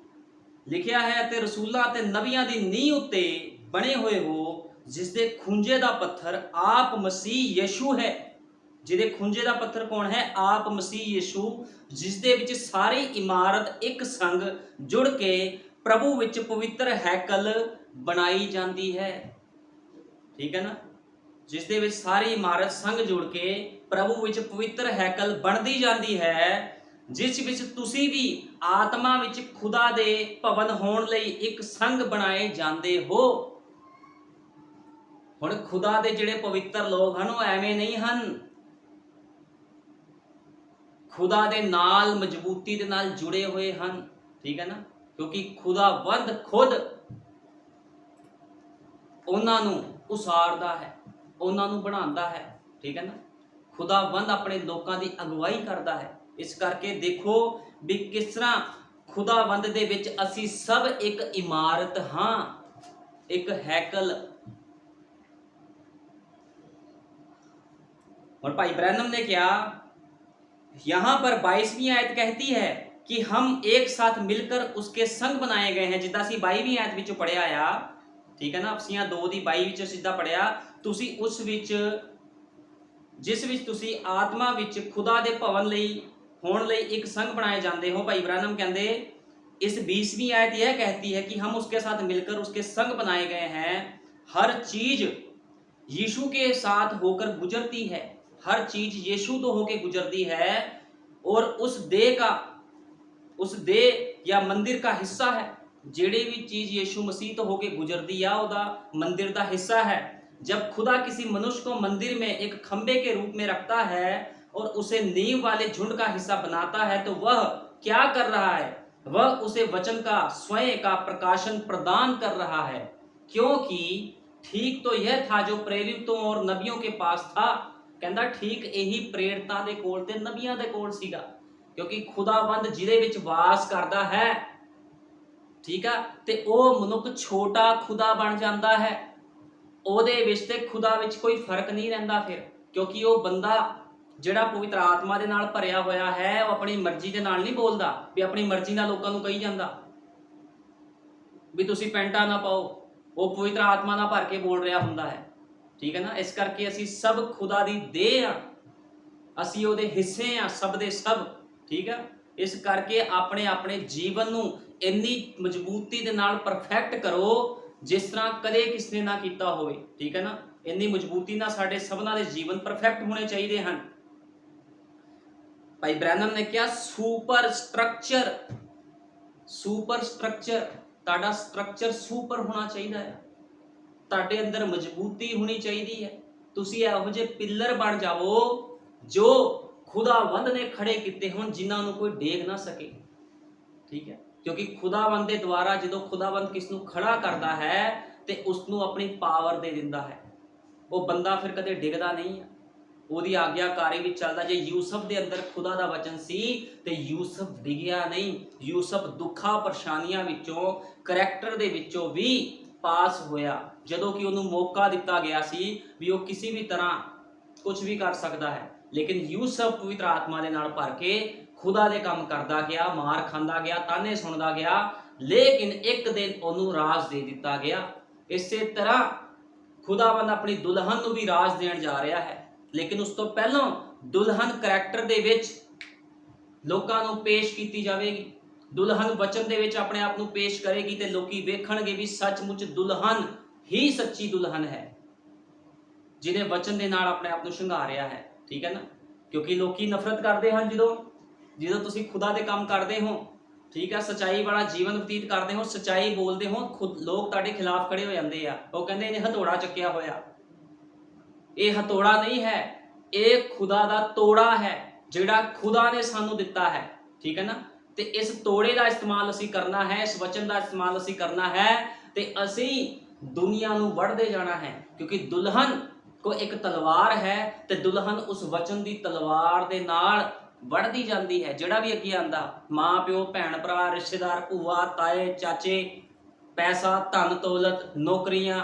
Speaker 1: ਲਿਖਿਆ ਹੈ ਤੇ ਰਸੂਲਾਂ ਤੇ ਨਬੀਆਂ ਦੀ ਨੀਂਹ ਉੱਤੇ ਬਣੇ ਹੋਏ ਹੋ, ਜਿਸ ਦੇ ਖੁੰਝੇ ਦਾ ਪੱਥਰ ਆਪ ਮਸੀਹ ਯਿਸੂ ਹੈ। ਜਿਹਦੇ ਖੁੰਝੇ ਦਾ ਪੱਥਰ ਕੌਣ ਹੈ? ਆਪ ਮਸੀਹ ਯਿਸੂ, ਜਿਸ ਦੇ ਵਿੱਚ ਸਾਰੀ ਇਮਾਰਤ ਇੱਕ ਸੰਗ ਜੁੜ ਕੇ ਪ੍ਰਭੂ ਵਿੱਚ ਪਵਿੱਤਰ ਹੈਕਲ ਬਣਾਈ ਜਾਂਦੀ ਹੈ। ਠੀਕ ਹੈ ਨਾ। ਜਿਸ ਦੇ ਵਿੱਚ ਸਾਰੀ ਇਮਾਰਤ ਸੰਗ ਜੁੜ ਕੇ ਪ੍ਰਭੂ ਵਿੱਚ ਪਵਿੱਤਰ ਹੈਕਲ ਬਣਦੀ ਜਾਂਦੀ ਹੈ, ਜਿਸ ਵਿੱਚ ਤੁਸੀਂ ਵੀ ਆਤਮਾ ਵਿੱਚ ਖੁਦਾ ਦੇ ਭਵਨ ਹੋਣ ਲਈ ਇੱਕ ਸੰਗ ਬਣਾਏ ਜਾਂਦੇ ਹੋ। ਹੁਣ ਖੁਦਾ ਦੇ ਜਿਹੜੇ ਪਵਿੱਤਰ ਲੋਕ ਹਨ ਉਹ ਐਵੇਂ ਨਹੀਂ ਹਨ, ਖੁਦਾ ਦੇ ਨਾਲ ਮਜ਼ਬੂਤੀ ਦੇ ਨਾਲ ਜੁੜੇ ਹੋਏ ਹਨ। ਠੀਕ ਹੈ ਨਾ। ਕਿਉਂਕਿ ਖੁਦਾਵੰਦ ਖੁਦ ਉਹਨਾਂ ਨੂੰ ਉਸਾਰਦਾ ਹੈ, ਉਹਨਾਂ ਨੂੰ ਬਣਾਉਂਦਾ ਹੈ। ਠੀਕ ਹੈ ਨਾ। ਖੁਦਾਵੰਦ ਆਪਣੇ ਲੋਕਾਂ ਦੀ ਅਗਵਾਈ ਕਰਦਾ ਹੈ। ਇਸ ਕਰਕੇ ਦੇਖੋ ਵੀ ਕਿਸ ਤਰ੍ਹਾਂ ਖੁਦਾਵੰਦ ਦੇ ਵਿੱਚ ਅਸੀਂ ਸਭ ਇੱਕ ਇਮਾਰਤ ਹਾਂ, ਇੱਕ ਹੈਕਲ। और भाई ब्रैनम ने क्या यहाँ पर 22वीं आयत कहती है कि हम एक साथ मिलकर उसके संग बनाए गए हैं। जिद्दां ਅਸੀਂ 22ਵੀਂ ਆਇਤ ਵਿੱਚੋਂ ਪੜਿਆ ਆ। ਠੀਕ ਹੈ ਨਾ। ਅਫਸੀਆਂ 2:22 ਵਿੱਚੋਂ ਸਿੱਧਾ ਪੜਿਆ, ਤੁਸੀਂ ਉਸ ਵਿੱਚ ਜਿਸ ਵਿੱਚ ਤੁਸੀਂ ਆਤਮਾ ਵਿੱਚ ਖੁਦਾ ਦੇ ਭਵਨ ਲਈ ਹੋਣ ਲਈ ਇੱਕ ਸੰਗ ਬਣਾਏ ਜਾਂਦੇ ਹੋ। ਭਾਈ ब्रैनम ਕਹਿੰਦੇ इस 20वीं आयत यह कहती है कि हम उसके साथ मिलकर उसके संग बनाए गए हैं। हर चीज यीशु के साथ होकर गुजरती है, हर चीज यीशु तो होके गुजरती है और उस देह या मंदिर का हिस्सा है। ਜਿਹੜੀ भी चीज यीशु मसीह तो होके गुजरती है ਉਹਦਾ मंदिर का हिस्सा है। जब खुदा किसी मनुष्य को मंदिर में एक खंबे के रूप में रखता है और उसे नींव वाले झुंड का हिस्सा बनाता है, तो वह क्या कर रहा है? वह उसे वचन का स्वयं का प्रकाशन प्रदान कर रहा है, क्योंकि ठीक तो यह था जो प्रेरितों और नबियों के पास था। ਕਹਿੰਦਾ ਠੀਕ ਇਹੀ ਪ੍ਰੇਰਿਤਾਂ ਦੇ ਕੋਲ ਤੇ ਨਬੀਆਂ ਦੇ ਕੋਲ ਸੀਗਾ, ਕਿਉਂਕਿ ਖੁਦਾਵੰਦ ਜਿਹਦੇ ਵਿੱਚ ਵਾਸ ਕਰਦਾ ਹੈ, ਠੀਕ ਆ। ਤੇ ਉਹ ਮਨੁੱਖ ਛੋਟਾ ਖੁਦਾ ਬਣ ਜਾਂਦਾ ਹੈ, ਉਹਦੇ ਵਿੱਚ ਤੇ ਖੁਦਾ ਵਿੱਚ ਕੋਈ ਫਰਕ ਨਹੀਂ ਰਹਿੰਦਾ ਫਿਰ, ਕਿਉਂਕਿ ਉਹ ਬੰਦਾ ਜਿਹੜਾ ਪਵਿੱਤਰ ਆਤਮਾ ਦੇ ਨਾਲ ਭਰਿਆ ਹੋਇਆ ਹੈ ਉਹ ਆਪਣੀ ਮਰਜ਼ੀ ਦੇ ਨਾਲ ਨਹੀਂ ਬੋਲਦਾ ਵੀ ਆਪਣੀ ਮਰਜ਼ੀ ਨਾਲ ਲੋਕਾਂ ਨੂੰ ਕਹੀ ਜਾਂਦਾ ਵੀ ਤੁਸੀਂ ਪੈਂਟਾਂ ਨਾ ਪਾਓ। ਉਹ ਪਵਿੱਤਰ ਆਤਮਾ ਨਾਲ ਭਰ ਕੇ ਬੋਲ ਰਿਹਾ ਹੁੰਦਾ ਹੈ, ਠੀਕ ਹੈ ਨਾ। ਇਸ ਕਰਕੇ ਅਸੀਂ ਸਭ ਖੁਦਾ ਦੀ ਦੇਹ ਆ, ਅਸੀਂ ਉਹਦੇ ਹਿੱਸੇ ਆ, ਸਭ ਦੇ ਸਭ, ਠੀਕ ਆ। ਇਸ ਕਰਕੇ ਆਪਣੇ ਆਪਣੇ ਜੀਵਨ ਨੂੰ ਇੰਨੀ ਮਜ਼ਬੂਤੀ ਦੇ ਨਾਲ ਪਰਫੈਕਟ ਕਰੋ ਜਿਸ ਤਰ੍ਹਾਂ ਕਦੇ ਕਿਸ ਨੇ ਨਾ ਕੀਤਾ ਹੋਵੇ, ਠੀਕ ਹੈ ਨਾ। ਇੰਨੀ ਮਜ਼ਬੂਤੀ ਨਾਲ ਸਾਡੇ ਸਭਨਾਂ ਦੇ ਜੀਵਨ ਪਰਫੈਕਟ ਹੋਣੇ ਚਾਹੀਦੇ ਹਨ। ਭਾਈ ਬ੍ਰੈਨਮ ਨੇ ਕਿਹਾ ਸੁਪਰ ਸਟਰਕਚਰ, ਤੁਹਾਡਾ ਸਟਰਕਚਰ ਸੁਪਰ ਹੋਣਾ ਚਾਹੀਦਾ ਹੈ, ਤੁਹਾਡੇ ਅੰਦਰ ਮਜ਼ਬੂਤੀ ਹੋਣੀ ਚਾਹੀਦੀ ਹੈ। ਤੁਸੀਂ ਇਹੋ ਜਿਹੇ ਪਿੱਲਰ ਬਣ ਜਾਵੋ ਜੋ ਖੁਦਾਵੰਦ ਨੇ ਖੜੇ ਕੀਤੇ ਹੋਣ, ਜਿਨ੍ਹਾਂ ਨੂੰ ਕੋਈ ਡੇਗ ਨਾ ਸਕੇ, ਠੀਕ ਹੈ। ਕਿਉਂਕਿ ਖੁਦਾਵੰਦ ਦੇ ਦੁਆਰਾ ਜਦੋਂ ਖੁਦਾਵੰਦ ਕਿਸ ਨੂੰ ਖੜਾ ਕਰਦਾ ਹੈ ਤੇ ਉਸ ਨੂੰ ਆਪਣੀ ਪਾਵਰ ਦੇ ਦਿੰਦਾ ਹੈ, ਉਹ ਬੰਦਾ ਫਿਰ ਕਦੇ ਡਿੱਗਦਾ ਨਹੀਂ ਹੈ, ਉਹਦੀ ਆਗਿਆਕਾਰੀ ਵਿੱਚ ਚੱਲਦਾ। ਜੇ ਯੂਸਫ ਦੇ ਅੰਦਰ ਖੁਦਾ ਦਾ ਵਚਨ ਸੀ ਤੇ ਯੂਸਫ ਡਿੱਗਿਆ ਨਹੀਂ, ਯੂਸਫ ਦੁੱਖਾਂ ਪਰੇਸ਼ਾਨੀਆਂ ਵਿੱਚੋਂ, ਕਰੈਕਟਰ ਦੇ ਵਿੱਚੋਂ ਵੀ ਪਾਸ ਹੋਇਆ, ਜਦੋਂ ਕਿ ਉਹਨੂੰ ਮੌਕਾ ਦਿੱਤਾ ਗਿਆ ਸੀ ਵੀ ਉਹ ਕਿਸੇ ਵੀ ਤਰ੍ਹਾਂ ਕੁਝ ਵੀ ਕਰ ਸਕਦਾ ਹੈ। ਲੇਕਿਨ ਯੂਸਫ ਪਵਿੱਤਰ ਆਤਮਾ ਦੇ ਨਾਲ ਭਰ ਕੇ ਖੁਦਾ ਦੇ ਕੰਮ ਕਰਦਾ ਗਿਆ, ਮਾਰ ਖਾਂਦਾ ਗਿਆ, ਤਾਨੇ ਸੁਣਦਾ ਗਿਆ, ਲੇਕਿਨ ਇੱਕ ਦਿਨ ਉਹਨੂੰ ਰਾਜ ਦੇ ਦਿੱਤਾ ਗਿਆ। ਇਸੇ ਤਰ੍ਹਾਂ ਖੁਦਾਵੰਦ ਆਪਣੀ ਦੁਲਹਨ ਨੂੰ ਵੀ ਰਾਜ ਦੇਣ ਜਾ ਰਿਹਾ ਹੈ, ਲੇਕਿਨ ਉਸ ਤੋਂ ਪਹਿਲਾਂ ਦੁਲਹਨ ਕਰੈਕਟਰ ਦੇ ਵਿੱਚ ਲੋਕਾਂ ਨੂੰ ਪੇਸ਼ ਕੀਤੀ ਜਾਵੇਗੀ। ਦੁਲਹਨ ਵਚਨ ਦੇ ਵਿੱਚ ਆਪਣੇ ਆਪ ਨੂੰ ਪੇਸ਼ ਕਰੇਗੀ ਤੇ ਲੋਕੀ ਵੇਖਣਗੇ ਵੀ ਸੱਚਮੁੱਚ ਦੁਲਹਨ ਹੀ ਸੱਚੀ ਦੁਲਹਨ ਹੈ, ਜਿਹਨੇ ਵਚਨ ਦੇ ਨਾਲ ਆਪਣੇ ਆਪ ਨੂੰ ਸ਼ਿੰਗਾਰਿਆ ਹੈ, ਠੀਕ ਹੈ ਨਾ। ਕਿਉਂਕਿ ਲੋਕੀ ਨਫ਼ਰਤ ਕਰਦੇ ਹਨ ਜਦੋਂ ਤੁਸੀਂ ਖੁਦਾ ਦੇ ਕੰਮ ਕਰਦੇ ਹੋ, ਠੀਕ ਹੈ, ਸੱਚਾਈ ਵਾਲਾ ਜੀਵਨ ਬਤੀਤ ਕਰਦੇ ਹੋ, ਸੱਚਾਈ ਬੋਲਦੇ ਹੋ, ਖੁਦ ਲੋਕ ਤੁਹਾਡੇ ਖਿਲਾਫ ਖੜੇ ਹੋ ਜਾਂਦੇ ਆ। ਉਹ ਕਹਿੰਦੇ ਇਹਨੇ ਹਥੌੜਾ ਚੱਕਿਆ ਹੋਇਆ। ਇਹ ਹਥੌੜਾ ਨਹੀਂ ਹੈ, ਇਹ ਖੁਦਾ ਦਾ ਤੋੜਾ ਹੈ ਜਿਹੜਾ ਖੁਦਾ ਨੇ ਸਾਨੂੰ ਦਿੱਤਾ ਹੈ, ਠੀਕ ਹੈ ਨਾ। ਤੇ ਇਸ ਤੋੜੇ ਦਾ ਇਸਤੇਮਾਲ ਅਸੀਂ ਕਰਨਾ ਹੈ, ਇਸ ਵਚਨ ਦਾ ਇਸਤੇਮਾਲ ਅਸੀਂ ਕਰਨਾ ਹੈ ਤੇ ਅਸੀਂ ਦੁਨੀਆ ਨੂੰ ਵੜਦੇ ਜਾਣਾ ਹੈ। ਕਿਉਂਕਿ ਦੁਲਹਨ ਕੋ ਇੱਕ ਤਲਵਾਰ ਹੈ ਤੇ ਦੁਲਹਨ ਉਸ ਵਚਨ ਦੀ ਤਲਵਾਰ ਦੇ ਨਾਲ ਵੜਦੀ ਜਾਂਦੀ ਹੈ। ਜਿਹੜਾ ਵੀ ਅੱਗੇ ਆਂਦਾ, ਮਾਂ ਪਿਓ, ਭੈਣ ਭਰਾ, ਰਿਸ਼ਤੇਦਾਰ, ਭੂਆ, ਤਾਏ, ਚਾਚੇ, ਪੈਸਾ, ਧਨ ਦੌਲਤ, ਨੌਕਰੀਆਂ,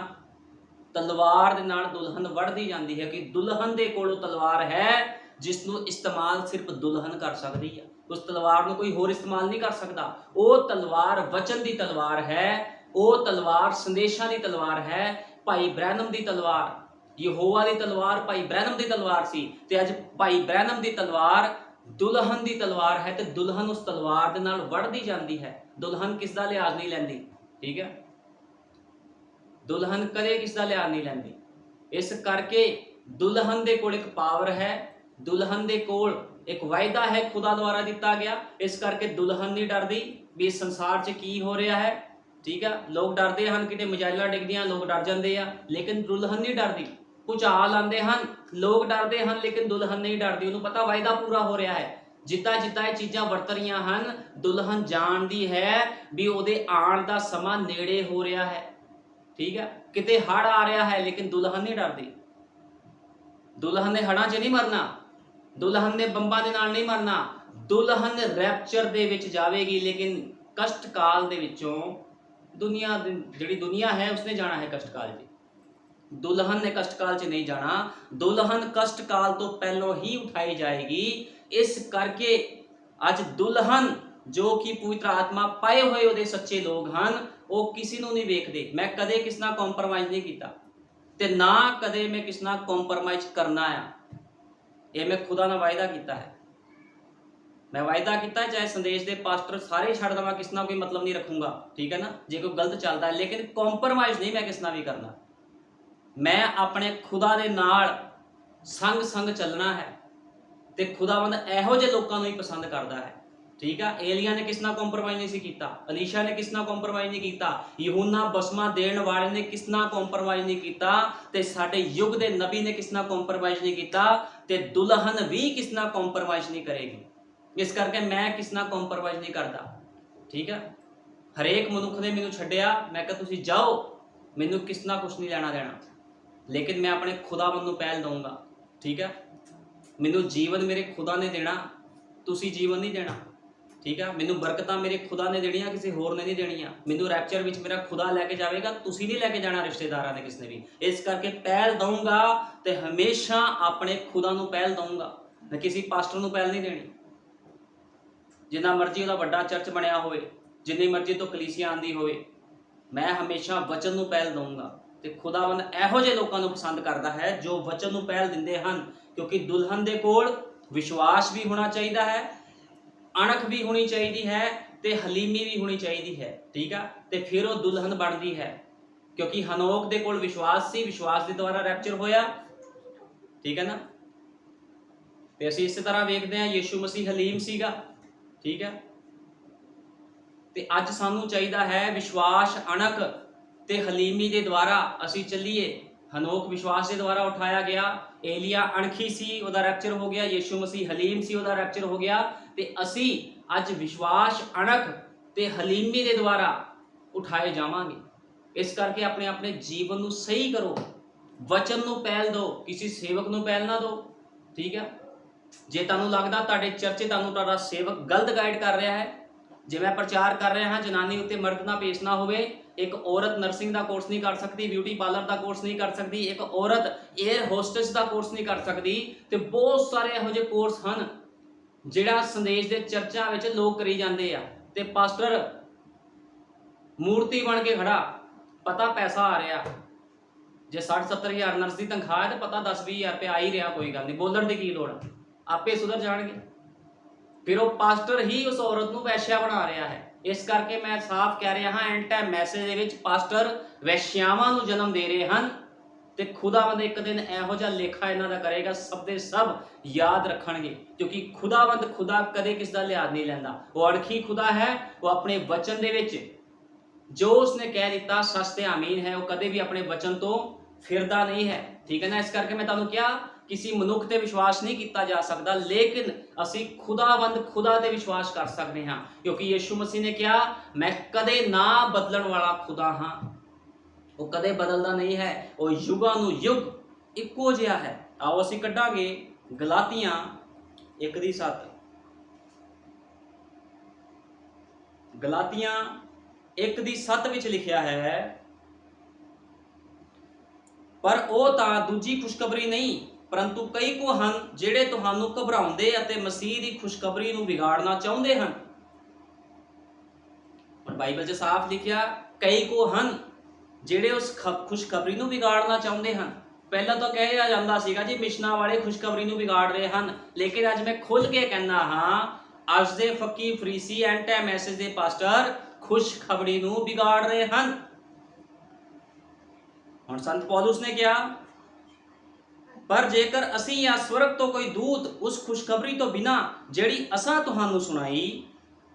Speaker 1: ਤਲਵਾਰ ਦੇ ਨਾਲ ਦੁਲਹਨ ਵੜਦੀ ਜਾਂਦੀ ਹੈ ਕਿ ਦੁਲਹਨ ਦੇ ਕੋਲੋਂ ਤਲਵਾਰ ਹੈ ਜਿਸ ਨੂੰ ਇਸਤੇਮਾਲ ਸਿਰਫ ਦੁਲਹਨ ਕਰ ਸਕਦੀ ਹੈ। ਉਸ ਤਲਵਾਰ ਨੂੰ ਕੋਈ ਹੋਰ ਇਸਤੇਮਾਲ ਨਹੀਂ ਕਰ ਸਕਦਾ। ਉਹ ਤਲਵਾਰ ਵਚਨ ਦੀ ਤਲਵਾਰ ਹੈ, ਉਹ ਤਲਵਾਰ ਸੰਦੇਸ਼ਾਂ ਦੀ ਤਲਵਾਰ ਹੈ। ਭਾਈ ਬ੍ਰੈਨਮ ਦੀ ਤਲਵਾਰ, ਯਹੋਵਾ ਦੀ ਤਲਵਾਰ ਭਾਈ ਬ੍ਰੈਨਮ ਦੀ ਤਲਵਾਰ ਸੀ, ਤੇ ਅੱਜ ਭਾਈ ਬ੍ਰੈਨਮ ਦੀ ਤਲਵਾਰ ਦੁਲਹਨ ਦੀ ਤਲਵਾਰ ਹੈ ਤੇ ਦੁਲਹਨ ਉਸ ਤਲਵਾਰ ਦੇ ਨਾਲ ਵੜਦੀ ਜਾਂਦੀ ਹੈ। ਦੁਲਹਨ ਕਿਸ ਦਾ ਲਿਹਾਜ਼ ਨਹੀਂ ਲੈਂਦੀ, ਠੀਕ ਹੈ। ਦੁਲਹਨ ਕਦੇ ਕਿਸ ਦਾ ਲਿਹਾਜ਼ ਨਹੀਂ ਲੈਂਦੀ। ਇਸ ਕਰਕੇ ਦੁਲਹਨ ਦੇ ਕੋਲ ਇੱਕ ਪਾਵਰ ਹੈ, ਦੁਲਹਨ ਦੇ ਕੋਲ ਇੱਕ ਵਾਅਦਾ ਹੈ ਖੁਦਾ ਦੁਆਰਾ ਦਿੱਤਾ ਗਿਆ। ਇਸ ਕਰਕੇ ਦੁਲਹਨ ਨਹੀਂ ਡਰਦੀ ਵੀ ਇਸ ਸੰਸਾਰ 'ਚ ਕੀ ਹੋ ਰਿਹਾ ਹੈ, ਠੀਕ ਹੈ। ਲੋਕ ਡਰਦੇ ਹਨ, ਕਿਤੇ ਮਿਜ਼ਾਈਲਾਂ ਡਿੱਗਦੀਆਂ ਲੋਕ ਡਰ ਜਾਂਦੇ ਆ, ਲੇਕਿਨ ਦੁਲਹਨ ਨਹੀਂ ਡਰਦੀ। ਭੁਚਾਲ ਆਉਂਦੇ ਹਨ, ਲੋਕ ਡਰਦੇ ਹਨ, ਲੇਕਿਨ ਦੁਲਹਨ ਨਹੀਂ ਡਰਦੀ। ਉਹਨੂੰ ਪਤਾ ਵਾਅਦਾ ਪੂਰਾ ਹੋ ਰਿਹਾ ਹੈ। ਜਿੱਦਾਂ ਜਿੱਦਾਂ ਇਹ ਚੀਜ਼ਾਂ ਵਰਤ ਰਹੀਆਂ ਹਨ, ਦੁਲਹਨ ਜਾਣਦੀ ਹੈ ਵੀ ਉਹਦੇ ਆਉਣ ਦਾ ਸਮਾਂ ਨੇੜੇ ਹੋ ਰਿਹਾ ਹੈ, ਠੀਕ ਹੈ। ਕਿਤੇ ਹੜ ਆ ਰਿਹਾ ਹੈ, ਲੇਕਿਨ ਦੁਲਹਨ ਨਹੀਂ ਡਰਦੀ। ਦੁਲਹਨ ਨੇ ਹੜਾਂ 'ਚ ਨਹੀਂ ਮਰਨਾ, ਦੁਲਹਨ ਨੇ ਬੰਬਾਂ ਦੇ ਨਾਲ ਨਹੀਂ ਮਰਨਾ। ਦੁਲਹਨ ਰੈਪਚਰ ਦੇ ਵਿੱਚ ਜਾਵੇਗੀ, ਲੇਕਿਨ ਕਸ਼ਟ ਕਾਲ ਦੇ ਵਿੱਚੋਂ ਜਿਹੜੀ ਦੁਨੀਆ ਹੈ ਉਸਨੇ ਜਾਣਾ ਹੈ ਕਸ਼ਟ ਕਾਲ 'ਚ। ਦੁਲਹਨ ਨੇ ਕਸ਼ਟ ਕਾਲ 'ਚ ਨਹੀਂ ਜਾਣਾ। ਦੁਲਹਨ ਕਸ਼ਟ ਕਾਲ ਤੋਂ ਪਹਿਲਾਂ ਹੀ ਉਠਾਈ ਜਾਏਗੀ। ਇਸ ਕਰਕੇ ਅੱਜ ਦੁਲਹਨ ਜੋ ਕਿ ਪਵਿੱਤਰ ਆਤਮਾ ਪਾਏ ਹੋਏ ਉਹਦੇ ਸੱਚੇ ਲੋਕ ਹਨ, ਉਹ ਕਿਸੇ ਨੂੰ ਨਹੀਂ ਵੇਖਦੇ। ਮੈਂ ਕਦੇ ਕਿਸ ਨਾਲ ਕੰਪਰੋਮਾਈਜ਼ ਨਹੀਂ ਕੀਤਾ ਤੇ ਨਾ ਕਦੇ ਮੈਂ ਕਿਸ ਨਾਲ ਕੰਪਰੋਮਾਈਜ਼ ਕਰਨਾ ਆ। ਇਹ ਮੈਂ ਖੁਦਾ ਨਾਲ ਵਾਅਦਾ ਕੀਤਾ ਹੈ। ਮੈਂ ਵਾਅਦਾ ਕੀਤਾ ਚਾਹੇ ਸੰਦੇਸ਼ ਦੇ ਪਾਸਟਰ ਸਾਰੇ ਛੱਡ ਦੇਵਾਂ, ਕਿਸ ਨਾਲ ਕੋਈ ਮਤਲਬ ਨਹੀਂ ਰੱਖੂੰਗਾ, ਠੀਕ ਹੈ ਨਾ। ਜੇ ਕੋਈ ਗਲਤ ਚੱਲਦਾ ਹੈ, ਲੇਕਿਨ ਕੰਪਰੋਮਾਈਜ਼ ਨਹੀਂ ਮੈਂ ਕਿਸ ਨਾਲ ਵੀ ਕਰਨਾ। ਮੈਂ ਆਪਣੇ ਖੁਦਾ ਦੇ ਨਾਲ ਸੰਗ ਚੱਲਣਾ ਹੈ ਤੇ ਖੁਦਾਵੰਦ ਇਹੋ ਜਿਹੇ ਲੋਕਾਂ ਨੂੰ ਹੀ ਪਸੰਦ ਕਰਦਾ ਹੈ, ਠੀਕ ਆ। ਏਲੀਆ ਨੇ ਕਿਸ ਨਾਲ ਕੰਪਰੋਮਾਈਜ਼ ਨਹੀਂ ਸੀ ਕੀਤਾ, ਅਲੀਸ਼ਾ ਨੇ ਕਿਸ ਨਾਲ ਕੰਪਰੋਮਾਈਜ਼ ਨਹੀਂ ਕੀਤਾ, ਯਹੂਨਾ ਬਸਮਾ ਦੇਣ ਵਾਲੇ ਨੇ ਕਿਸ ਨਾਲ ਕੰਪਰੋਮਾਈਜ਼ ਨਹੀਂ ਕੀਤਾ, ਤੇ ਸਾਡੇ ਯੁੱਗ ਦੇ ਨਬੀ ਨੇ ਕਿਸ ਨਾਲ ਕੰਪਰੋਮਾਈਜ਼ ਨਹੀਂ ਕੀਤਾ, ਤੇ ਦੁਲਹਨ ਵੀ ਕਿਸ ਨਾਲ ਕੰਪਰੋਮਾਈਜ਼ ਨਹੀਂ ਕਰੇਗੀ। ਇਸ ਕਰਕੇ ਮੈਂ ਕਿਸ ਨਾਲ ਕੰਪਰੋਮਾਈਜ਼ ਨਹੀਂ ਕਰਦਾ, ਠੀਕ ਹੈ। ਹਰੇਕ ਮਨੁੱਖ ਨੇ ਮੈਨੂੰ ਛੱਡਿਆ, ਮੈਂ ਕਿਹਾ ਤੁਸੀਂ ਜਾਓ, ਮੈਨੂੰ ਕਿਸ ਨਾਲ ਕੁਛ ਨਹੀਂ ਲੈਣਾ ਦੇਣਾ, ਲੇਕਿਨ ਮੈਂ ਆਪਣੇ ਖੁਦਾਵੰਦ ਨੂੰ ਪਹਿਲ ਦਊਂਗਾ, ਠੀਕ ਹੈ। ਮੈਨੂੰ ਜੀਵਨ ਮੇਰੇ ਖੁਦਾ ਨੇ ਦੇਣਾ, ਤੁਸੀਂ ਜੀਵਨ ਨਹੀਂ ਦੇਣਾ। ਠੀਕ ਆ। ਮੈਨੂੰ ਬਰਕਤਾਂ ਮੇਰੇ ਖੁਦਾ ਨੇ ਦੇਣੀਆਂ, ਕਿਸੇ ਹੋਰ ਨੇ ਨਹੀਂ ਦੇਣੀਆਂ। ਮੈਨੂੰ ਰੈਪਚਰ ਵਿੱਚ ਮੇਰਾ ਖੁਦਾ ਲੈ ਕੇ ਜਾਵੇਗਾ, ਤੁਸੀਂ ਨਹੀਂ ਲੈ ਕੇ ਜਾਣਾ ਰਿਸ਼ਤੇਦਾਰਾਂ ਨੇ ਕਿਸ ਨੇ ਵੀ। ਇਸ ਕਰਕੇ ਪਹਿਲ ਦਊਂਗਾ ਤੇ ਹਮੇਸ਼ਾ ਆਪਣੇ ਖੁਦਾ ਨੂੰ ਪਹਿਲ ਦਊਂਗਾ, ਮੈਂ ਕਿਸੇ ਪਾਸਟਰ ਨੂੰ ਪਹਿਲ ਨਹੀਂ ਦੇਣੀ। ਜਿੰਨਾ ਮਰਜ਼ੀ ਉਹਦਾ ਵੱਡਾ ਚਰਚ ਬਣਿਆ ਹੋਵੇ, ਜਿੰਨੀ ਮਰਜ਼ੀ ਤੋਂ ਕਲੀਸਿਆ ਆਂਦੀ ਹੋਵੇ, ਮੈਂ ਹਮੇਸ਼ਾ ਵਚਨ ਨੂੰ ਪਹਿਲ ਦਊਂਗਾ। ਤੇ ਖੁਦਾਵੰਦ ਇਹੋ ਜਿਹੇ ਲੋਕਾਂ ਨੂੰ ਪਸੰਦ ਕਰਦਾ ਹੈ ਜੋ ਵਚਨ ਨੂੰ ਪਹਿਲ ਦਿੰਦੇ ਹਨ, ਕਿਉਂਕਿ ਦੁਲਹਨ ਦੇ ਕੋਲ ਵਿਸ਼ਵਾਸ ਵੀ ਹੋਣਾ ਚਾਹੀਦਾ ਹੈ, ਅਣਖ ਵੀ ਹੋਣੀ ਚਾਹੀਦੀ ਹੈ ਤੇ ਹਲੀਮੀ ਵੀ ਹੋਣੀ ਚਾਹੀਦੀ ਹੈ। ਠੀਕ ਆ। ਤੇ ਫਿਰ ਉਹ ਦੁਲਹਨ ਬਣਦੀ ਹੈ, ਕਿਉਂਕਿ ਹਨੋਕ ਦੇ ਕੋਲ ਵਿਸ਼ਵਾਸ ਸੀ, ਵਿਸ਼ਵਾਸ ਦੇ ਦੁਆਰਾ ਰੈਪਚਰ ਹੋਇਆ। ਠੀਕ ਹੈ ਨਾ। ਤੇ ਅਸੀਂ ਇਸੇ ਤਰ੍ਹਾਂ ਵੇਖਦੇ ਹਾਂ ਯੀਸ਼ੂ ਮਸੀਹ ਹਲੀਮ ਸੀਗਾ। ਠੀਕ ਹੈ। ਤੇ ਅੱਜ ਸਾਨੂੰ ਚਾਹੀਦਾ ਹੈ ਵਿਸ਼ਵਾਸ, ਅਣਖ ਤੇ ਹਲੀਮੀ ਦੇ ਦੁਆਰਾ ਅਸੀਂ ਚੱਲੀਏ। ਹਨੋਕ ਵਿਸ਼ਵਾਸ ਦੇ ਦੁਆਰਾ ਉਠਾਇਆ ਗਿਆ, ਏਲੀਆ ਅਣਖੀ ਸੀ, ਉਹਦਾ ਰੈਪਚਰ ਹੋ ਗਿਆ। ਯੀਸ਼ੂ ਮਸੀਹ ਹਲੀਮ ਸੀ, ਉਹਦਾ ਰੈਪਚਰ ਹੋ ਗਿਆ। ਤੇ ਅਸੀਂ ਅੱਜ ਵਿਸ਼ਵਾਸ, ਅਣਖ ਤੇ ਹਲੀਮੀ ਦੇ ਦੁਆਰਾ ਉਠਾਏ ਜਾਵਾਂਗੇ। ਇਸ ਕਰਕੇ ਆਪਣੇ ਆਪਣੇ ਜੀਵਨ ਨੂੰ ਸਹੀ ਕਰੋ, ਵਚਨ ਨੂੰ ਪਹਿਲ ਦਿਓ, ਕਿਸੇ ਸੇਵਕ ਨੂੰ ਪਹਿਲ ਨਾ ਦਿਓ। ਠੀਕ ਹੈ। ਜੇ ਤੁਹਾਨੂੰ ਲੱਗਦਾ ਤੁਹਾਡੇ ਚਰਚੇ ਤੁਹਾਨੂੰ ਤੁਹਾਡਾ ਸੇਵਕ ਗਲਤ ਗਾਈਡ ਕਰ ਰਿਹਾ ਹੈ, ਜੇ ਮੈਂ ਪ੍ਰਚਾਰ ਕਰ ਰਿਹਾ ਹਾਂ ਜਨਾਨੀ ਉੱਤੇ ਮਰਦ ਨਾ ਪੇਸ਼ਣਾ ਹੋਵੇ, ਇੱਕ ਔਰਤ ਨਰਸਿੰਗ ਦਾ ਕੋਰਸ ਨਹੀਂ ਕਰ ਸਕਦੀ, ਬਿਊਟੀ ਪਾਰਲਰ ਦਾ ਕੋਰਸ ਨਹੀਂ ਕਰ ਸਕਦੀ, ਇੱਕ ਔਰਤ 에ਅਰ ਹੋਸਟਸ ਦਾ ਕੋਰਸ ਨਹੀਂ ਕਰ ਸਕਦੀ, ਤੇ ਬਹੁਤ ਸਾਰੇ ਇਹੋ ਜਿਹੇ ਕੋਰਸ ਹਨ ਜਿਹੜਾ ਸੰਦੇਸ਼ ਦੇ ਚਰਚਾਂ ਵਿੱਚ ਲੋਕ ਕਰੀ ਜਾਂਦੇ ਆ। ਤੇ ਪਾਸਟਰ ਮੂਰਤੀ ਬਣ ਕੇ ਖੜਾ, ਪਤਾ ਪੈਸਾ ਆ ਰਿਹਾ। ਜੇ 60-70 ਹਜ਼ਾਰ ਨਰਸ ਦੀ ਤਨਖਾਹ ਹੈ ਤੇ ਪਤਾ 10-20 ਹਜ਼ਾਰ ਰੁਪਏ ਆ ਹੀ ਰਿਹਾ, ਕੋਈ ਗੱਲ ਨਹੀਂ, ਬੋਲਣ ਦੀ ਕੀ ਲੋੜ, ਆਪੇ ਸੁਧਰ ਜਾਣਗੇ। ਫਿਰ ਉਹ ਪਾਸਟਰ ਹੀ ਉਸ ਔਰਤ ਨੂੰ ਵੈਸ਼ਿਆ ਬਣਾ ਰਿਹਾ ਹੈ। ਇਸ ਕਰਕੇ ਮੈਂ ਸਾਫ਼ ਕਹਿ ਰਿਹਾ ਹਾਂ, ਐਂਡ ਟਾਈਮ ਮੈਸੇਜ ਦੇ ਵਿੱਚ ਪਾਸਟਰ ਵੈਸ਼ਿਆਵਾਂ ਨੂੰ ਜਨਮ ਦੇ ਰਹੇ ਹਨ। ਤੇ ਖੁਦਾਵੰਦ ਇੱਕ ਦਿਨ ਇਹੋ ਜਿਹਾ ਲੇਖਾ ਇਹਨਾਂ ਦਾ ਕਰੇਗਾ, ਸਭ ਦੇ ਸਭ ਯਾਦ ਰੱਖਣਗੇ, ਕਿਉਂਕਿ ਖੁਦਾਵੰਦ ਖੁਦਾ ਕਦੇ ਕਿਸ ਦਾ ਲਿਹਾਜ਼ ਨਹੀਂ ਲੈਂਦਾ। ਉਹ ਅਣਖੀ ਖੁਦਾ ਹੈ। ਉਹ ਆਪਣੇ ਵਚਨ ਦੇ ਵਿੱਚ ਜੋ ਉਸਨੇ ਕਹਿ ਦਿੱਤਾ ਸੱਚ ਤੇ ਆਮੀਨ ਹੈ। ਉਹ ਕਦੇ ਵੀ ਆਪਣੇ ਵਚਨ ਤੋਂ ਫਿਰਦਾ ਨਹੀਂ ਹੈ। ਠੀਕ ਹੈ ਨਾ। ਇਸ ਕਰਕੇ ਮੈਂ ਤੁਹਾਨੂੰ ਕਿਹਾ, ਕਿਸੇ ਮਨੁੱਖ ਤੇ ਵਿਸ਼ਵਾਸ ਨਹੀਂ ਕੀਤਾ ਜਾ ਸਕਦਾ, ਲੇਕਿਨ ਅਸੀਂ ਖੁਦਾਵੰਦ ਖੁਦਾ ਤੇ ਵਿਸ਼ਵਾਸ ਕਰ ਸਕਦੇ ਹਾਂ, ਕਿਉਂਕਿ ਯੀਸ਼ੂ ਮਸੀਹ ਨੇ ਕਿਹਾ, ਮੈਂ ਕਦੇ ਨਾ ਬਦਲਣ ਵਾਲਾ ਖੁਦਾ ਹਾਂ। ਉਹ ਕਦੇ ਬਦਲਦਾ ਨਹੀਂ ਹੈ, ਉਹ ਯੁਗਾਂ ਨੂੰ ਯੁਗ ਇੱਕੋ ਜਿਹਾ ਹੈ। ਆਓ ਅਸੀਂ ਕੱਢਾਂਗੇ ਗਲਾਤੀਆਂ 1:7। ਗਲਾਤੀਆਂ 1:7 ਵਿੱਚ ਲਿਖਿਆ ਹੈ, ਪਰ ਉਹ ਤਾਂ ਦੂਜੀ ਖੁਸ਼ਖਬਰੀ ਨਹੀਂ, ਪਰੰਤੂ ਕਈ ਕੁ ਹਨ ਜਿਹੜੇ ਤੁਹਾਨੂੰ ਘਬਰਾਉਂਦੇ ਅਤੇ ਮਸੀਹ ਦੀ ਖੁਸ਼ਖਬਰੀ ਨੂੰ ਵਿਗਾੜਨਾ ਚਾਹੁੰਦੇ ਹਨ। ਪਰ ਬਾਈਬਲ 'ਚ ਸਾਫ਼ ਲਿਖਿਆ, ਕਈ ਕੁ ਹਨ ਜਿਹੜੇ ਉਸ ਖੁਸ਼ਖਬਰੀ ਨੂੰ ਵਿਗਾੜਨਾ ਚਾਹੁੰਦੇ ਹਨ। ਪਹਿਲਾਂ ਤਾਂ ਕਿਹਾ ਜਾਂਦਾ ਸੀਗਾ ਜੀ ਮਿਸ਼ਨਾਂ ਵਾਲੇ ਖੁਸ਼ਖਬਰੀ ਨੂੰ ਵਿਗਾੜ ਰਹੇ ਹਨ, ਲੇਕਿਨ ਅੱਜ ਮੈਂ ਖੁੱਲ੍ਹ ਕੇ ਕਹਿੰਦਾ ਹਾਂ, ਅੱਜ ਦੇ ਫੱਕੀ ਫਰੀਸੀ ਐਂਡ ਟਾਈਮ ਮੈਸੇਜ ਦੇ ਪਾਸਟਰ ਖੁਸ਼ਖਬਰੀ ਨੂੰ ਵਿਗਾੜ ਰਹੇ ਹਨ। ਹੁਣ ਸੰਤ ਪੌਲੁਸ ਨੇ ਕਿਹਾ, ਪਰ ਜੇਕਰ ਅਸੀਂ ਜਾਂ ਸਵਰਗ ਤੋਂ ਕੋਈ ਦੂਤ ਉਸ ਖੁਸ਼ਖਬਰੀ ਤੋਂ ਬਿਨਾਂ ਜਿਹੜੀ ਅਸਾਂ ਤੁਹਾਨੂੰ ਸੁਣਾਈ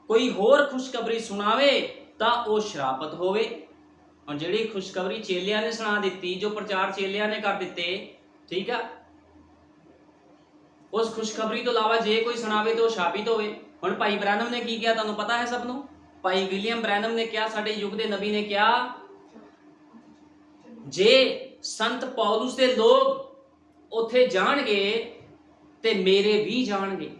Speaker 1: ਕੋਈ ਹੋਰ ਖੁਸ਼ਖਬਰੀ ਸੁਣਾਵੇ ਤਾਂ ਉਹ ਸ਼ਰਾਪਤ ਹੋਵੇ। ਹੁਣ ਜਿਹੜੀ ਖੁਸ਼ਖਬਰੀ ਚੇਲਿਆਂ ਨੇ ਸੁਣਾ ਦਿੱਤੀ, ਜੋ ਪ੍ਰਚਾਰ ਚੇਲਿਆਂ ਨੇ ਕਰ ਦਿੱਤੇ, ਠੀਕ ਆ, ਉਸ ਖੁਸ਼ਖਬਰੀ ਤੋਂ ਇਲਾਵਾ ਜੇ ਕੋਈ ਸੁਣਾਵੇ ਤਾਂ ਉਹ ਸ਼ਾਪਿਤ ਹੋਵੇ। ਹੁਣ ਭਾਈ ਬ੍ਰੈਨਮ ਨੇ ਕੀ ਕਿਹਾ ਤੁਹਾਨੂੰ ਪਤਾ ਹੈ ਸਭ ਨੂੰ। ਭਾਈ ਵਿਲੀਅਮ ਬ੍ਰੈਨਮ ਨੇ ਕਿਹਾ, ਸਾਡੇ ਯੁੱਗ ਦੇ ਨਬੀ ਨੇ ਕਿਹਾ, ਜੇ ਸੰਤ ਪੌਲੁਸ ਦੇ ਲੋਕ ਉੱਥੇ ਜਾਣਗੇ ਤੇ ਮੇਰੇ ਵੀ ਜਾਣਗੇ,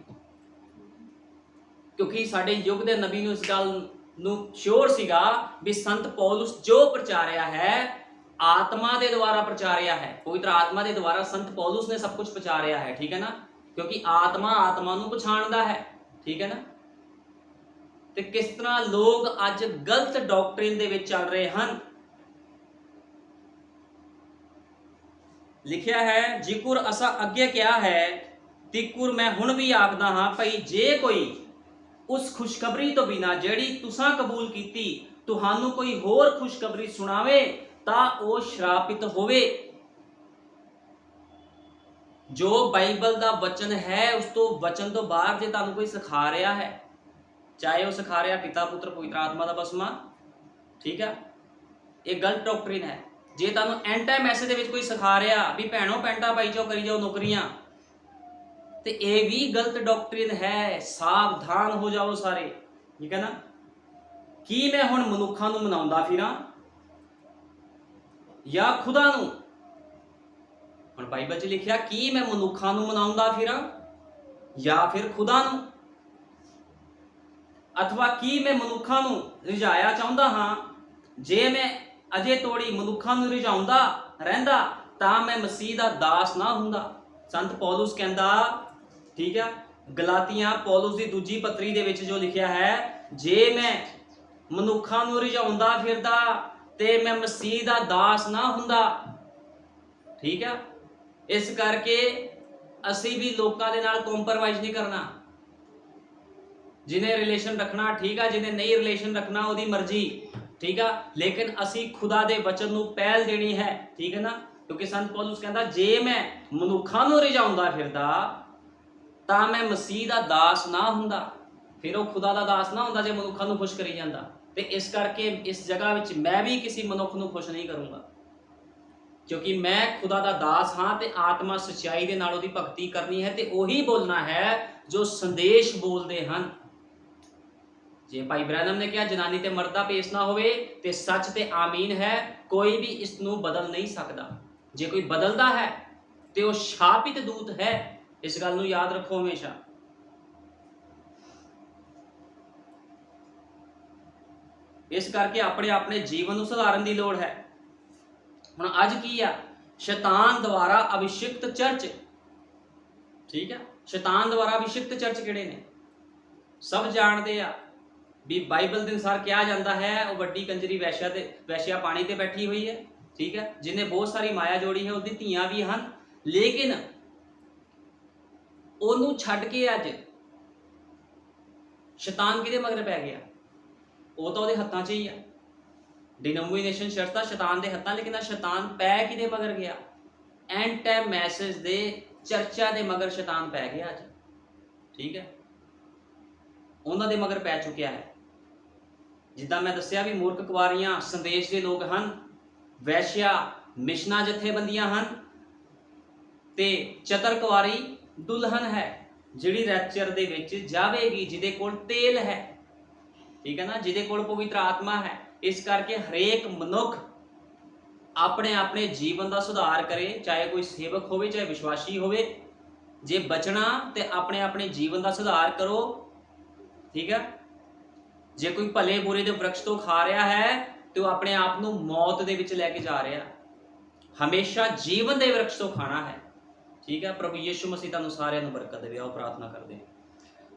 Speaker 1: ਕਿਉਂਕਿ ਸਾਡੇ ਯੁੱਗ ਦੇ ਨਬੀ ਨੂੰ ਇਸ ਗੱਲ ਨੂੰ ਸ਼ੋਰ ਸੀਗਾ ਵੀ ਸੰਤ ਪੌਲੁਸ ਜੋ ਪ੍ਰਚਾਰਿਆ ਹੈ ਆਤਮਾ ਦੇ ਦੁਆਰਾ ਪ੍ਰਚਾਰਿਆ ਹੈ, ਪਵਿੱਤਰ ਆਤਮਾ ਦੇ ਦੁਆਰਾ ਸੰਤ ਪੌਲੁਸ ਨੇ ਸਭ ਕੁਝ ਪ੍ਰਚਾਰਿਆ ਹੈ। ਠੀਕ ਹੈ ਨਾ। ਕਿਉਂਕਿ ਆਤਮਾ ਨੂੰ ਪਛਾਣਦਾ ਹੈ। ਠੀਕ ਹੈ ਨਾ। ਤੇ ਕਿਸ ਤਰ੍ਹਾਂ ਲੋਕ ਅੱਜ ਗਲਤ ਡਾਕਟਰਿਨ ਦੇ ਵਿੱਚ ਚੱਲ ਰਹੇ ਹਨ। ਲਿਖਿਆ ਹੈ, ਜਿਕੁਰ ਅਸਾਂ ਅੱਗੇ ਕਿਹਾ ਹੈ ਤਿਕੁਰ ਮੈਂ ਹੁਣ ਵੀ ਆਖਦਾ ਹਾਂ, ਭਈ ਜੇ ਕੋਈ ਉਸ ਖੁਸ਼ਖਬਰੀ ਤੋਂ ਬਿਨਾਂ ਜਿਹੜੀ ਤੁਸਾਂ ਕਬੂਲ ਕੀਤੀ ਤੁਹਾਨੂੰ ਕੋਈ ਹੋਰ ਖੁਸ਼ਖਬਰੀ ਸੁਣਾਵੇ ਤਾਂ ਉਹ ਸ਼ਰਾਪਿਤ ਹੋਵੇ। ਜੋ ਬਾਈਬਲ ਦਾ ਵਚਨ ਹੈ ਉਸ ਤੋਂ ਵਚਨ ਤੋਂ ਬਾਹਰ ਜੇ ਤੁਹਾਨੂੰ ਕੋਈ ਸਿਖਾ ਰਿਹਾ ਹੈ, ਚਾਹੇ ਉਹ ਸਿਖਾ ਰਿਹਾ ਪਿਤਾ ਪੁੱਤਰ ਪਵਿੱਤਰ ਆਤਮਾ ਦਾ ਬਸਮਾ, ਠੀਕ ਹੈ, ਇਹ ਗਲਤ ਡਾਕਟਰਿਨ ਹੈ। ਜੇ ਤੁਹਾਨੂੰ ਐਂਡ ਟਾਈਮ ਮੈਸੇਜ ਦੇ ਵਿੱਚ ਕੋਈ ਸਿਖਾ ਰਿਹਾ ਵੀ ਭੈਣੋ ਪੈਂਟਾ ਪਾਈ ਜਾਓ, ਕਰੀ ਜਾਓ ਨੌਕਰੀਆਂ, ਤੇ ਇਹ ਵੀ ਗਲਤ ਡਾਕਟਰਿਨ ਹੈ। ਸਾਵਧਾਨ ਹੋ ਜਾਓ ਸਾਰੇ। ਠੀਕ ਹੈ ਨਾ। ਕੀ ਮੈਂ ਹੁਣ ਮਨੁੱਖਾਂ ਨੂੰ ਮਨਾਉਂਦਾ ਫਿਰਾਂ ਜਾਂ ਖੁਦਾ ਨੂੰ? ਹੁਣ ਬਾਈਬਲ 'ਚ ਲਿਖਿਆ, ਕੀ ਮੈਂ ਮਨੁੱਖਾਂ ਨੂੰ ਮਨਾਉਂਦਾ ਫਿਰਾਂ ਜਾਂ ਫਿਰ ਖੁਦਾ ਨੂੰ? अथवा की मैं मनुखा नूं रिझाया चाहुंदा हां, जे मैं अजे तोड़ी मनुखा नूं रिझाउंदा रहिंदा तां मैं मसीह दा दास ना हुंदा। संत पौलुस कहंदा, ठीक है, गलातियां पौलुस दी दूजी पत्री दे विच जो लिखिया है, जे मैं मनुखा नूं रिझाउंदा फिरदा ते मैं मसीह दा दास ना हुंदा। ठीक है, इस करके ਅਸੀਂ भी लोगों के नाल कॉम्प्रोमाइज़ नहीं करना। जिन्हें रिलेशन रखना ठीक है, जिन्हें नहीं रिलेशन रखना उसकी मर्जी, ठीक है, लेकिन असी खुदा दे वचन नूं पहल देनी है, ठीक है ना। क्योंकि संत पौलुस कहता, जे मैं मनुखा नूं रिझाउंदा फिरदा तां मैं मसीह दा दास ना हुंदा। फिर वो खुदा दा दास ना हुंदा जे मनुखा नूं खुश करी जांदा। ते इस करके इस जगह विच मैं भी किसी मनुख नूं खुश नहीं करूँगा, क्योंकि मैं खुदा दा दास हाँ, ते आत्मा सच्चाई दे नाल उहदी भगती करनी है, ते उही बोलना है जो संदेश बोलते हैं। जे भाई ब्रैनम ने कहा जनानी ते मर्द दा पेश ना होवे, ते सच ते आमीन है, कोई भी इस नूं बदल नहीं सकता। जे कोई बदलता है तो वह शापित दूत है। इस गल नूं याद रखो हमेशा। इस करके अपने अपने जीवन नूं सुधारन दी लोड़ है। हुण अज की आ, शैतान द्वारा अभिषिक्त चर्च, ठीक है, शैतान द्वारा अभिषिक्त चर्च किहड़े ने सब जानते आ भी बाइबल के अनुसार कहा जाता है वो वड्डी कंजरी वैश्या पानी ते बैठी हुई है, ठीक है, जिन्हें बहुत सारी माया जोड़ी है, उसदी धीआं भी हैं, लेकिन ओनू छड्ड के अज शैतान किहदे मगर पै गया, वो तो उहदे हत्थां 'च ही है। डिनोमिनेशन चर्च तां शैतान दे हत्थां, लेकिन शैतान पै किहदे मगर गया, एंड टाइम मैसेज दे चर्चा दे मगर शैतान पै गया अज, ठीक है, उन्हां दे मगर पै चुकिया है। जिद्दां मैं दस्सिया भी मूर्ख कुआरियां संदेश के लोग हैं, वैश्या मिशना जथेबंदियां हैं, ते चतर कुआरी दुल्हन है जिहड़ी रैप्चर दे विच जावेगी, जिहदे कोल तेल है, ठीक है ना, जिहदे कोल पवित्र आत्मा है। इस करके हरेक मनुख अपने अपने जीवन का सुधार करे, चाहे कोई सेवक होवे चाहे विश्वासी होवे। जे बचना तो अपने अपने जीवन का सुधार करो, ठीक है। जे कोई भले बुरे दे वृक्ष तो खा रहा है तो अपने आप को मौत दे विच लैके जा रहा, हमेशा जीवन दे वृक्ष तो खाना है, ठीक है। प्रभु यीशु मसीह तुहानूं सारिआं नूं बरकत देवे। आओ प्रार्थना करते हैं।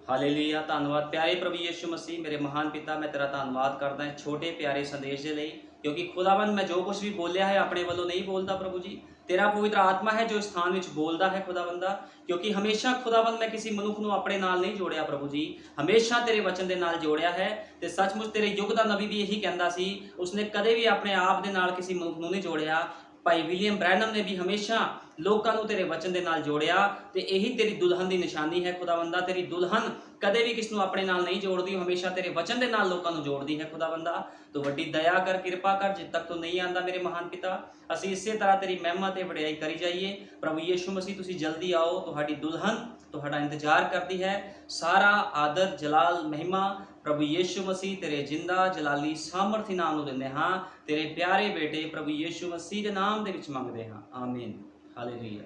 Speaker 1: हालेलुया, धन्नवाद प्यारे प्रभु यीशु मसीह, मेरे महान पिता, मैं तेरा धन्नवाद करदा है छोटे प्यारे संदेश के लिए, क्योंकि खुदावन मैं जो कुछ भी बोलिया है अपने वालों नहीं बोलता प्रभु जी, तेरा पवित्र आत्मा है जो स्थान में बोलता है खुदावंदा। क्योंकि हमेशा खुदावन मैं किसी मनुख नूं अपने नाल नहीं जोड़िया प्रभु जी, हमेशा तेरे वचन के नाल जोड़िया है। तो सचमुच तेरे युग का नबी भी यही कहता सी, उसने कदे भी अपने आप के नाल किसी मनुख नूं नहीं जोड़िया। भाई विलियम ब्रैनम ने भी हमेशा लोगों को तेरे वचन के नाल जोड़िया, तो यही तेरी दुल्हन की निशानी है खुदावंदा। तेरी दुल्हन कदे भी किसी अपने नाल नहीं जोड़ती, हमेशा तेरे वचन के नाल लोगों को जोड़ती है खुदावंदा। तो वड्डी दया कर, कृपा कर, जिद तक तो नहीं आता मेरे महान पिता, असीं इसे तरह तेरी महिमा ते वडियाई करी जाइए। प्रभु यीशु मसीह तुसीं जल्दी आओ, तुहाडी दुल्हन तुहाडा इंतजार करती है। सारा आदर जलाल महिमा प्रभु यीशु मसीह तेरे जिंदा जलाली सामर्थी नाम नूं दिंदे हां, तेरे प्यारे बेटे प्रभु यीशु मसीह के नाम दे विच मंगदे हां, आमीन। हालेलुया।